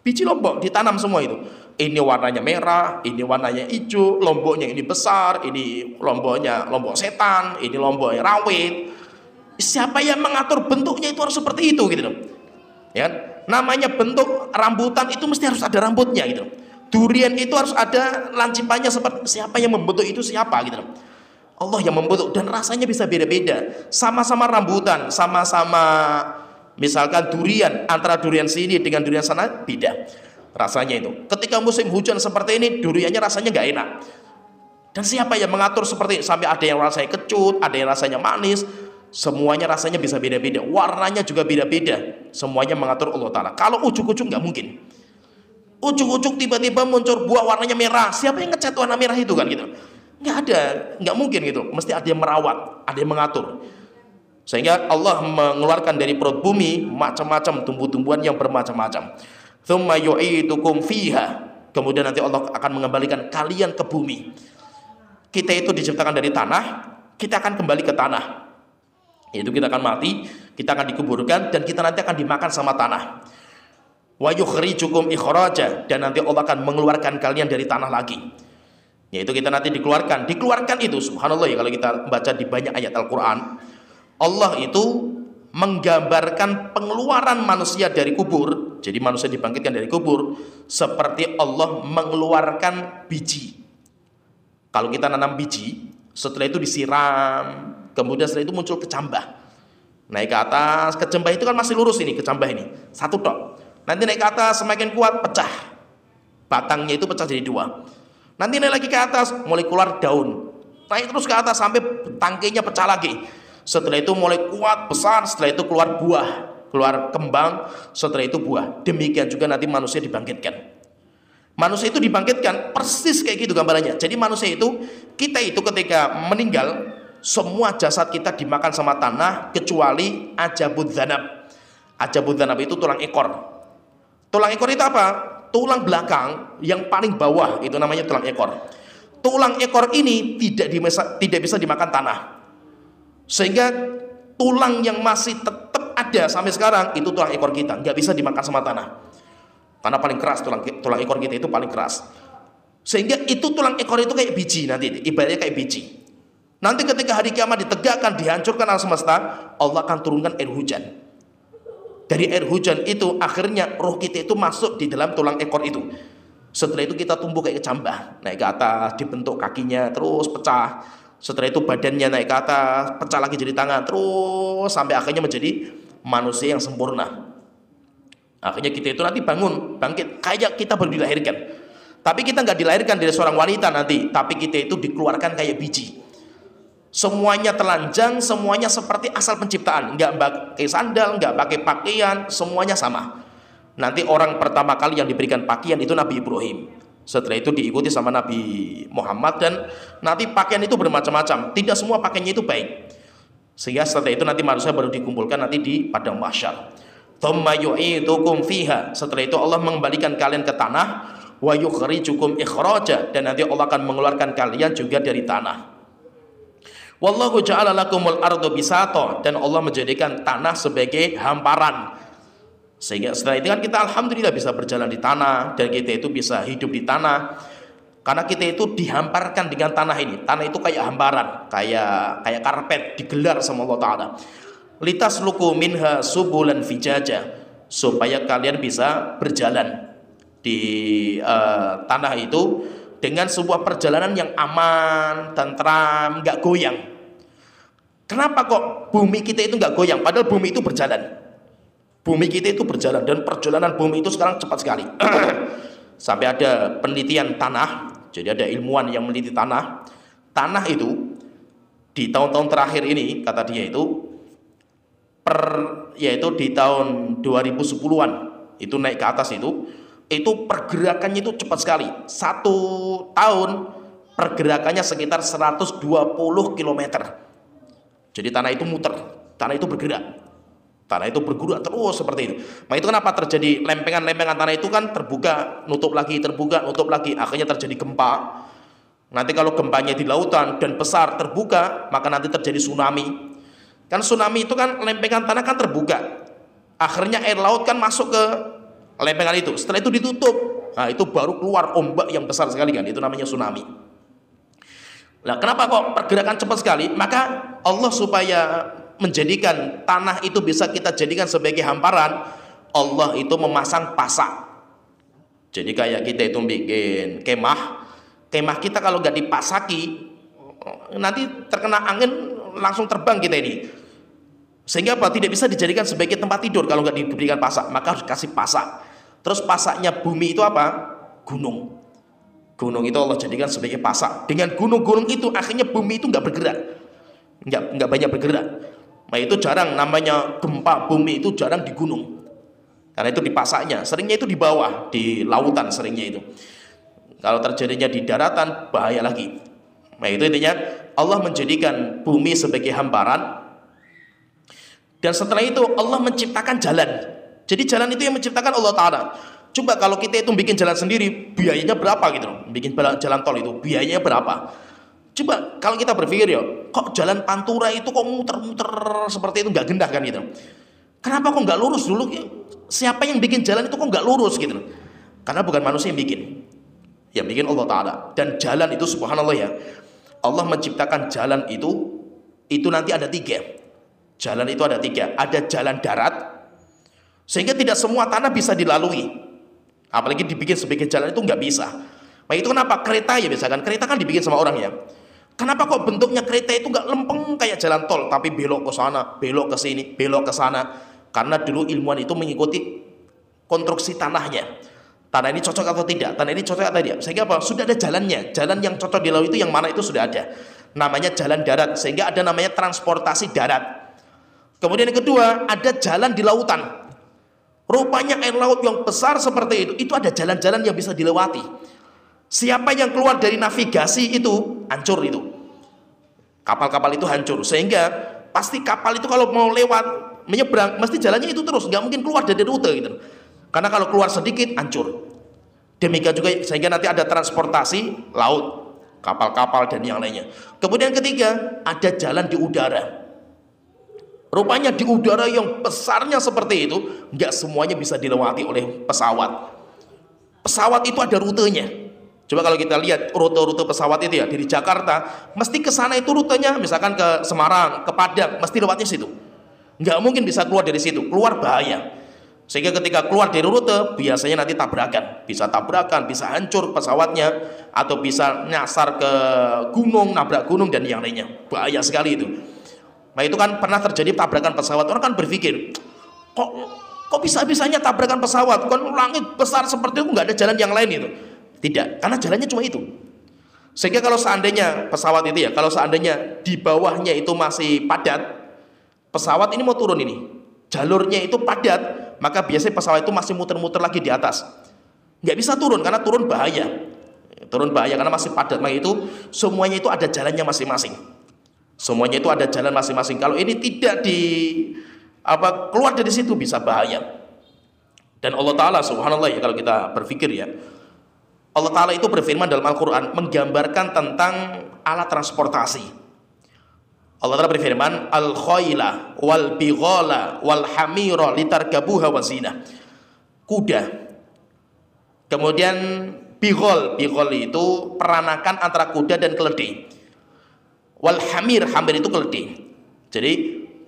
Biji lombok ditanam semua itu. Ini warnanya merah, ini warnanya hijau, lomboknya ini besar, ini lomboknya lombok setan, ini lomboknya rawit. Siapa yang mengatur bentuknya itu harus seperti itu gitu loh. Ya kan? Namanya bentuk rambutan itu mesti harus ada rambutnya gitu. Durian itu harus ada lancipannya, seperti siapa yang membentuk itu siapa gitu. Allah yang membentuk, dan rasanya bisa beda-beda. Sama-sama rambutan, sama-sama misalkan durian, antara durian sini dengan durian sana beda rasanya itu. Ketika musim hujan seperti ini, duriannya rasanya nggak enak. Dan siapa yang mengatur seperti sampai ada yang rasanya kecut, ada yang rasanya manis, semuanya rasanya bisa beda-beda, warnanya juga beda-beda, semuanya mengatur Allah Ta'ala. Kalau ujuk-ujuk nggak mungkin. Ujuk-ujuk tiba-tiba muncul buah warnanya merah, siapa yang ngecat warna merah itu kan gitu? Nggak ada, nggak mungkin gitu. Mesti ada yang merawat, ada yang mengatur. Sehingga Allah mengeluarkan dari perut bumi macam-macam tumbuh-tumbuhan yang bermacam-macam. Tsumma yu'idukum fiha. Kemudian nanti Allah akan mengembalikan kalian ke bumi. Kita itu diciptakan dari tanah, kita akan kembali ke tanah. Yaitu kita akan mati, kita akan dikuburkan, dan kita nanti akan dimakan sama tanah. Wa yukhrijukum ikhraja, dan nanti Allah akan mengeluarkan kalian dari tanah lagi. Yaitu kita nanti dikeluarkan itu subhanallah ya, kalau kita baca di banyak ayat Al-Qur'an, Allah itu menggambarkan pengeluaran manusia dari kubur. Jadi manusia dibangkitkan dari kubur seperti Allah mengeluarkan biji. Kalau kita nanam biji, setelah itu disiram, kemudian setelah itu muncul kecambah, naik ke atas. Kecambah itu kan masih lurus ini, kecambah ini satu tok. Nanti naik ke atas semakin kuat, pecah, batangnya itu pecah jadi dua. Nanti naik lagi ke atas, mulai keluar daun, naik terus ke atas sampai tangkainya pecah lagi. Setelah itu mulai kuat, besar, setelah itu keluar buah, keluar kembang, setelah itu buah. Demikian juga nanti manusia dibangkitkan. Manusia itu dibangkitkan persis kayak gitu gambarannya. Jadi manusia itu, kita itu ketika meninggal, semua jasad kita dimakan sama tanah kecuali ajabud dzanab. Ajabud dzanab itu tulang ekor. Tulang ekor itu apa? Tulang belakang yang paling bawah itu namanya tulang ekor. Tulang ekor ini tidak bisa dimakan tanah. Sehingga tulang yang masih tetap ada sampai sekarang itu tulang ekor kita, nggak bisa dimakan sama tanah. Karena paling keras, tulang ekor kita itu paling keras. Sehingga itu tulang ekor itu kayak biji nanti, ibaratnya kayak biji. Nanti ketika hari kiamat ditegakkan, dihancurkan alam semesta, Allah akan turunkan air hujan. Dari air hujan itu akhirnya roh kita itu masuk di dalam tulang ekor itu. Setelah itu kita tumbuh kayak kecambah, naik ke atas, dibentuk kakinya, terus pecah. Setelah itu badannya naik ke atas, pecah lagi jadi tangan, terus sampai akhirnya menjadi manusia yang sempurna. Akhirnya kita itu nanti bangkit, kayak kita baru dilahirkan. Tapi kita nggak dilahirkan dari seorang wanita nanti, tapi kita itu dikeluarkan kayak biji. Semuanya telanjang, semuanya seperti asal penciptaan, nggak pakai sandal, nggak pakai pakaian, semuanya sama. Nanti orang pertama kali yang diberikan pakaian itu Nabi Ibrahim. Setelah itu diikuti sama Nabi Muhammad, dan nanti pakaian itu bermacam-macam. Tidak semua pakaiannya itu baik. Sehingga setelah itu nanti manusia baru dikumpulkan nanti di padang mahsyar. Tsumma yu'idukum fiha. Setelah itu Allah mengembalikan kalian ke tanah. Wa yukhrijukum ikhraja, dan nanti Allah akan mengeluarkan kalian juga dari tanah. Wallahu ja'ala lakumul arda bisata, dan Allah menjadikan tanah sebagai hamparan. Sehingga setelah itu kan kita alhamdulillah bisa berjalan di tanah, dan kita itu bisa hidup di tanah. Karena kita itu dihamparkan dengan tanah ini. Tanah itu kayak hamparan, kayak karpet digelar sama Allah Ta'ala. Litasluku minha subulan fijaja, supaya kalian bisa berjalan di tanah itu dengan sebuah perjalanan yang aman, tentram, nggak goyang. Kenapa kok bumi kita itu nggak goyang? Padahal bumi itu berjalan. Bumi kita itu berjalan, dan perjalanan bumi itu sekarang cepat sekali. Sampai ada penelitian tanah, jadi ada ilmuwan yang meneliti tanah. Tanah itu di tahun-tahun terakhir ini, kata dia itu, yaitu di tahun 2010-an itu naik ke atas itu pergerakannya itu cepat sekali. 1 tahun pergerakannya sekitar 120 km. Jadi tanah itu muter, tanah itu bergerak, tanah itu bergerak terus seperti itu. Nah itu kenapa terjadi lempengan-lempengan tanah itu kan terbuka, nutup lagi, terbuka, nutup lagi, akhirnya terjadi gempa. Nanti kalau gempanya di lautan dan besar terbuka, maka nanti terjadi tsunami. Kan tsunami itu kan lempengan tanah kan terbuka, akhirnya air laut kan masuk ke lempengan itu. Setelah itu ditutup, nah itu baru keluar ombak yang besar sekali kan, itu namanya tsunami. Nah kenapa kok pergerakan cepat sekali? Maka Allah supaya menjadikan tanah itu bisa kita jadikan sebagai hamparan, Allah itu memasang pasak. Jadi kayak kita itu bikin kemah kita kalau nggak dipasaki, nanti terkena angin langsung terbang kita ini. Sehingga apa? Tidak bisa dijadikan sebagai tempat tidur kalau nggak diberikan pasak, maka harus kasih pasak. Terus pasaknya bumi itu apa? Gunung. Gunung itu Allah jadikan sebagai pasak. Dengan gunung-gunung itu akhirnya bumi itu nggak bergerak, nggak banyak bergerak. Nah itu jarang, namanya gempa bumi itu jarang di gunung, karena itu di pasaknya. Seringnya itu di bawah, di lautan seringnya itu. Kalau terjadinya di daratan bahaya lagi. Nah itu intinya Allah menjadikan bumi sebagai hamparan. Dan setelah itu Allah menciptakan jalan. Jadi jalan itu yang menciptakan Allah Ta'ala. Coba kalau kita itu bikin jalan sendiri, biayanya berapa gitu loh. Bikin jalan tol itu biayanya berapa? Coba kalau kita berpikir ya, kok jalan Pantura itu kok muter-muter seperti itu, nggak gendah kan gitu. Kenapa kok nggak lurus dulu? Siapa yang bikin jalan itu kok nggak lurus gitu loh? Karena bukan manusia yang bikin. Yang bikin Allah Ta'ala. Dan jalan itu subhanallah ya, Allah menciptakan jalan itu nanti ada 3. Jalan itu ada 3. Ada jalan darat, sehingga tidak semua tanah bisa dilalui. Apalagi dibikin sebagai jalan itu nggak bisa. Nah itu kenapa kereta ya, misalkan kereta kan dibikin sama orang ya. Kenapa kok bentuknya kereta itu nggak lempeng kayak jalan tol, tapi belok ke sana, belok ke sini, belok ke sana? Karena dulu ilmuwan itu mengikuti konstruksi tanahnya. Tanah ini cocok atau tidak? Tanah ini cocok atau tidak? Sehingga apa? Sudah ada jalannya. Jalan yang cocok dilalui itu yang mana itu sudah ada. Namanya jalan darat. Sehingga ada namanya transportasi darat. Kemudian yang kedua, ada jalan di lautan. Rupanya air laut yang besar seperti itu ada jalan-jalan yang bisa dilewati. Siapa yang keluar dari navigasi itu hancur itu. Kapal-kapal itu hancur. Sehingga pasti kapal itu kalau mau lewat, menyeberang, mesti jalannya itu terus. Nggak mungkin keluar dari rute gitu. Karena kalau keluar sedikit, hancur. Demikian juga sehingga nanti ada transportasi laut, kapal-kapal dan yang lainnya. Kemudian ketiga, ada jalan di udara. Rupanya di udara yang besarnya seperti itu, nggak semuanya bisa dilewati oleh pesawat. Pesawat itu ada rutenya. Coba kalau kita lihat rute-rute pesawat itu ya, dari Jakarta, mesti ke sana itu rutenya, misalkan ke Semarang, ke Padang, mesti lewatnya situ. Nggak mungkin bisa keluar dari situ, keluar bahaya. Sehingga ketika keluar dari rute, biasanya nanti tabrakan. Bisa tabrakan, bisa hancur pesawatnya, atau bisa nyasar ke gunung, nabrak gunung, dan yang lainnya. Bahaya sekali itu. Nah itu kan pernah terjadi tabrakan pesawat. Orang kan berpikir, kok bisa-bisanya tabrakan pesawat? Kan langit besar seperti itu, nggak ada jalan yang lain itu. Tidak, karena jalannya cuma itu. Sehingga kalau seandainya pesawat itu ya, kalau seandainya di bawahnya itu masih padat, pesawat ini mau turun ini, jalurnya itu padat, maka biasanya pesawat itu masih muter-muter lagi di atas. Nggak bisa turun, karena turun bahaya. Turun bahaya karena masih padat. Maka itu semuanya itu ada jalannya masing-masing. Semuanya itu ada jalan masing-masing. Kalau ini tidak keluar dari situ bisa bahaya. Dan Allah Ta'ala subhanallah ya, kalau kita berpikir ya, Allah Ta'ala itu berfirman dalam Al-Quran menggambarkan tentang alat transportasi. Allah Ta'ala berfirman, al-khayla wal bighala wal hamira litarkabuha wa zina. Kuda. Kemudian bighal itu peranakan antara kuda dan keledai. Wal hamir itu keledai. Jadi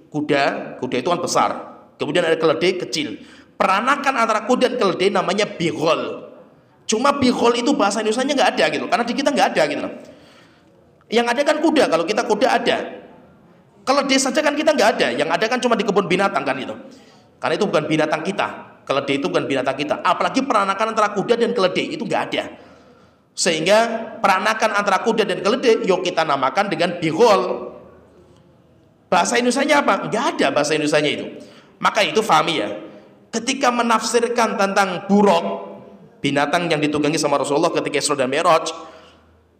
kuda itu kan besar. Kemudian ada keledai kecil. Peranakan antara kuda dan keledai namanya bighal. Cuma bighal itu bahasa Indonesianya nggak ada gitu. Karena di kita nggak ada gitu. Yang ada kan kuda. Kalau kita kuda ada. Keledai saja kan kita nggak ada. Yang ada kan cuma di kebun binatang kan gitu. Karena itu bukan binatang kita. Keledai itu bukan binatang kita. Apalagi peranakan antara kuda dan keledai itu nggak ada. Sehingga peranakan antara kuda dan keledai yuk kita namakan dengan bighal. Bahasa Indonesianya apa? Nggak ada bahasa Indonesianya itu. Maka itu fahami ya, ketika menafsirkan tentang buruk, binatang yang ditunggangi sama Rasulullah ketika Isra dan Mi'raj,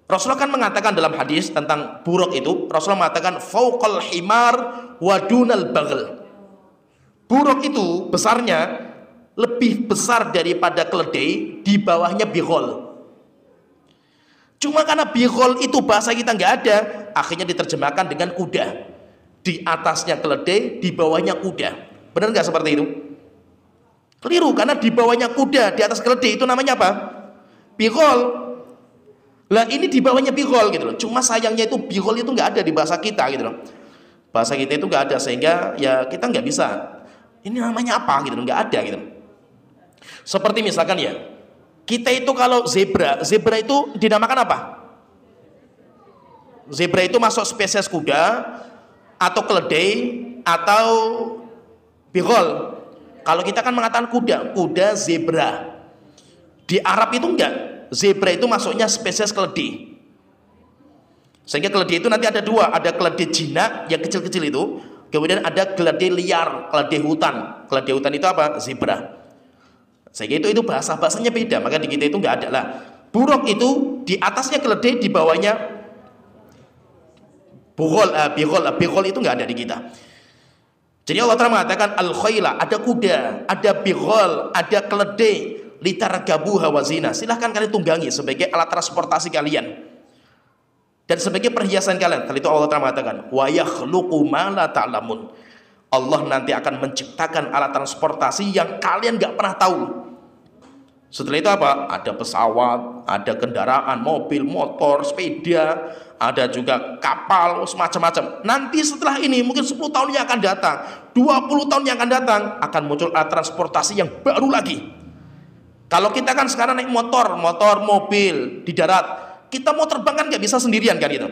Rasulullah kan mengatakan dalam hadis tentang buruk itu, Rasulullah mengatakan fauqal himar wa dunal baghl. Buruk itu besarnya lebih besar daripada keledai, di bawahnya bighal. Cuma karena bighal itu bahasa kita nggak ada, akhirnya diterjemahkan dengan kuda. Di atasnya keledai, di bawahnya kuda. Benar nggak seperti itu? Keliru, karena di bawahnya kuda, di atas keledai itu namanya apa? Bighal. Lah ini di bawahnya bighal gitu loh. Cuma sayangnya itu bighal itu nggak ada di bahasa kita gitu loh. Bahasa kita itu nggak ada, sehingga ya kita nggak bisa. Ini namanya apa gitu? Nggak ada gitu. Seperti misalkan ya, kita itu kalau zebra itu dinamakan apa? Zebra itu masuk spesies kuda atau keledai atau bighal. Kalau kita kan mengatakan kuda zebra. Di Arab itu enggak. Zebra itu masuknya spesies keledai. Sehingga keledai itu nanti ada dua, ada keledai jinak yang kecil-kecil itu, kemudian ada keledai liar, keledai hutan. Keledai hutan itu apa? Zebra. Sehingga itu bahasanya beda, maka di kita itu nggak ada lah. Buruk itu di atasnya keledai, di bawahnya bigol itu nggak ada di kita. Jadi Allah Ta'ala mengatakan al-khayla, ada kuda, ada bigol, ada keledai, litargabuha wazina. Silahkan kalian tunggangi sebagai alat transportasi kalian dan sebagai perhiasan kalian. Kali itu Allah Ta'ala mengatakan wa yakhluqu ma la ta'lamun. Allah nanti akan menciptakan alat transportasi yang kalian nggak pernah tahu. Setelah itu apa? Ada pesawat, ada kendaraan, mobil, motor, sepeda, ada juga kapal, semacam-macam. Nanti setelah ini mungkin 10 tahun yang akan datang, 20 tahun yang akan datang, akan muncul alat transportasi yang baru lagi. Kalau kita kan sekarang naik motor, mobil di darat, kita mau terbang kan nggak bisa sendirian kan itu.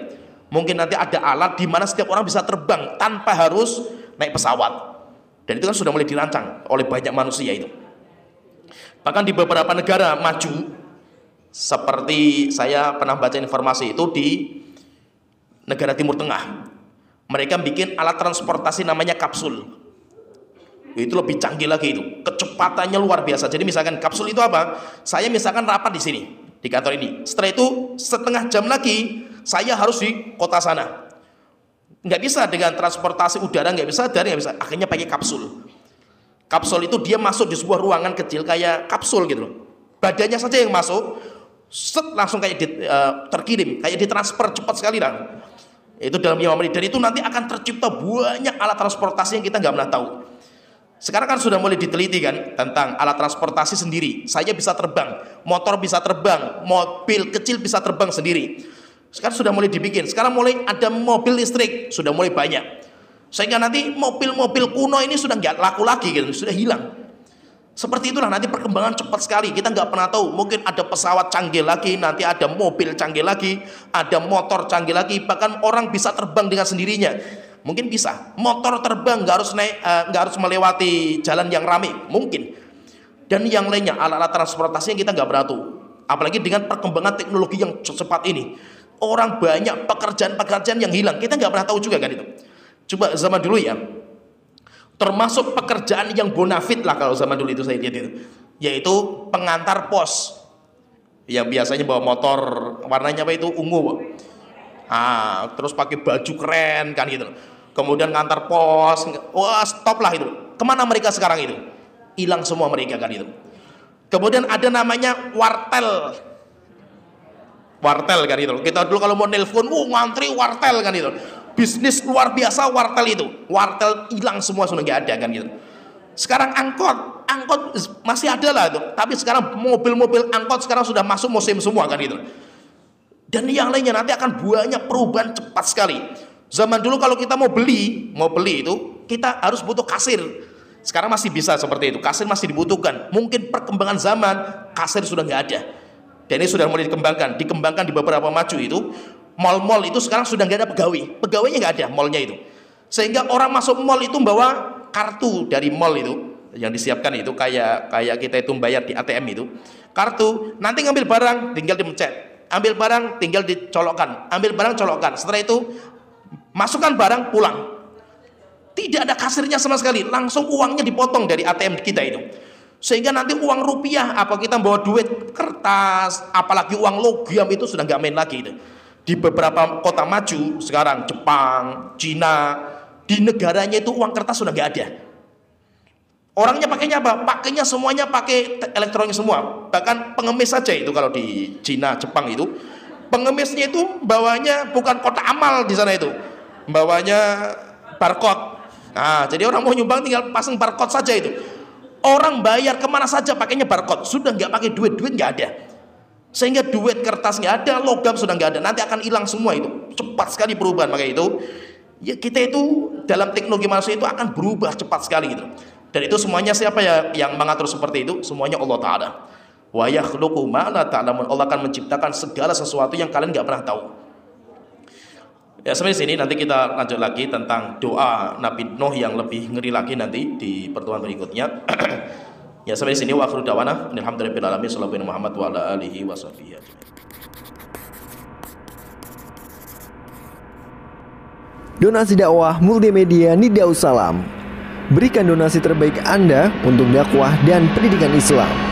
Mungkin nanti ada alat di mana setiap orang bisa terbang tanpa harus naik pesawat. Dan itu kan sudah mulai dirancang oleh banyak manusia itu. Bahkan di beberapa negara maju, seperti saya pernah baca informasi itu di negara Timur Tengah, mereka bikin alat transportasi namanya kapsul. Itu lebih canggih lagi itu, kecepatannya luar biasa. Jadi misalkan kapsul itu apa? Saya misalkan rapat di sini, di kantor ini. Setelah itu setengah jam lagi saya harus di kota sana. Nggak bisa dengan transportasi udara, nggak bisa, dari nggak bisa. Akhirnya pakai kapsul. Kapsul itu dia masuk di sebuah ruangan kecil kayak kapsul gitu loh. Badannya saja yang masuk, langsung kayak terkirim, kayak ditransfer cepat sekali lah. Itu dalam 5 menit. Dan itu nanti akan tercipta banyak alat transportasi yang kita nggak pernah tahu. Sekarang kan sudah mulai diteliti kan tentang alat transportasi sendiri. Saya bisa terbang, motor bisa terbang, mobil kecil bisa terbang sendiri. Sekarang sudah mulai dibikin. Sekarang mulai ada mobil listrik, sudah mulai banyak. Sehingga nanti mobil-mobil kuno ini sudah nggak laku lagi gitu, sudah hilang. Seperti itulah nanti perkembangan cepat sekali. Kita nggak pernah tahu. Mungkin ada pesawat canggih lagi, nanti ada mobil canggih lagi, ada motor canggih lagi. Bahkan orang bisa terbang dengan sendirinya. Mungkin bisa. Motor terbang nggak harus naik, nggak harus melewati jalan yang ramai. Mungkin. Dan yang lainnya alat-alat transportasi yang kita nggak pernah tahu. Apalagi dengan perkembangan teknologi yang cepat ini. Orang banyak pekerjaan-pekerjaan yang hilang. Kita nggak pernah tahu juga kan itu. Coba zaman dulu ya, termasuk pekerjaan yang bonafit lah kalau zaman dulu itu saya lihat itu, yaitu pengantar pos, yang biasanya bawa motor warnanya apa itu ungu, terus pakai baju keren kan gitu, kemudian ngantar pos, wah stop lah itu. Kemana mereka sekarang itu? Hilang semua mereka kan itu. Kemudian ada namanya wartel kan itu. Kita dulu kalau mau nelpon, ngantri wartel kan itu. Bisnis luar biasa wartel itu. Wartel hilang semua, sudah nggak ada kan gitu. Sekarang angkot masih ada lah itu. Tapi sekarang mobil-mobil angkot sekarang sudah masuk musim semua kan gitu. Dan yang lainnya nanti akan banyak perubahan cepat sekali. Zaman dulu kalau kita mau beli itu kita harus butuh kasir. Sekarang masih bisa seperti itu. Kasir masih dibutuhkan. Mungkin perkembangan zaman kasir sudah nggak ada. Dan ini sudah mulai dikembangkan di beberapa maju itu. Mall-mall itu sekarang sudah nggak ada pegawainya nggak ada mallnya itu, sehingga orang masuk mall itu bawa kartu dari mall itu yang disiapkan itu kayak kita itu bayar di ATM itu, kartu nanti ngambil barang tinggal dimencet, ambil barang tinggal dicolokkan, ambil barang colokkan, setelah itu masukkan barang pulang, tidak ada kasirnya sama sekali, langsung uangnya dipotong dari ATM kita itu. Sehingga nanti uang rupiah, apa kita bawa duit kertas, apalagi uang logam itu sudah nggak main lagi itu. Di beberapa kota maju sekarang, Jepang, Cina, di negaranya itu uang kertas sudah nggak ada. Orangnya pakainya apa? Pakainya semuanya pakai elektronik semua. Bahkan pengemis saja itu kalau di Cina, Jepang itu, pengemisnya itu bawanya bukan kotak amal di sana itu, bawanya barcode. Jadi orang mau nyumbang tinggal pasang barcode saja itu. Orang bayar kemana saja pakainya barcode, sudah nggak pakai duit nggak ada. Sehingga duit kertas nggak ada, logam sudah nggak ada, nanti akan hilang semua itu. Cepat sekali perubahan, maka itu ya kita itu dalam teknologi manusia itu akan berubah cepat sekali gitu. Dan itu semuanya siapa ya yang mengatur seperti itu? Semuanya Allah Ta'ala. Wa yakhluqu ma la ta'lamun. Allah akan menciptakan segala sesuatu yang kalian nggak pernah tahu. Ya sampai sini, nanti kita lanjut lagi tentang doa Nabi Nuh yang lebih ngeri lagi nanti di pertemuan berikutnya. Ya, sampai di sini wa akhiru dawana alhamdulillahirabbil alamin sallallahu alaihi Muhammad wa ala alihi washabbihi ajmain. Donasi dakwah multimedia Nida Salam. Berikan donasi terbaik Anda untuk dakwah dan pendidikan Islam.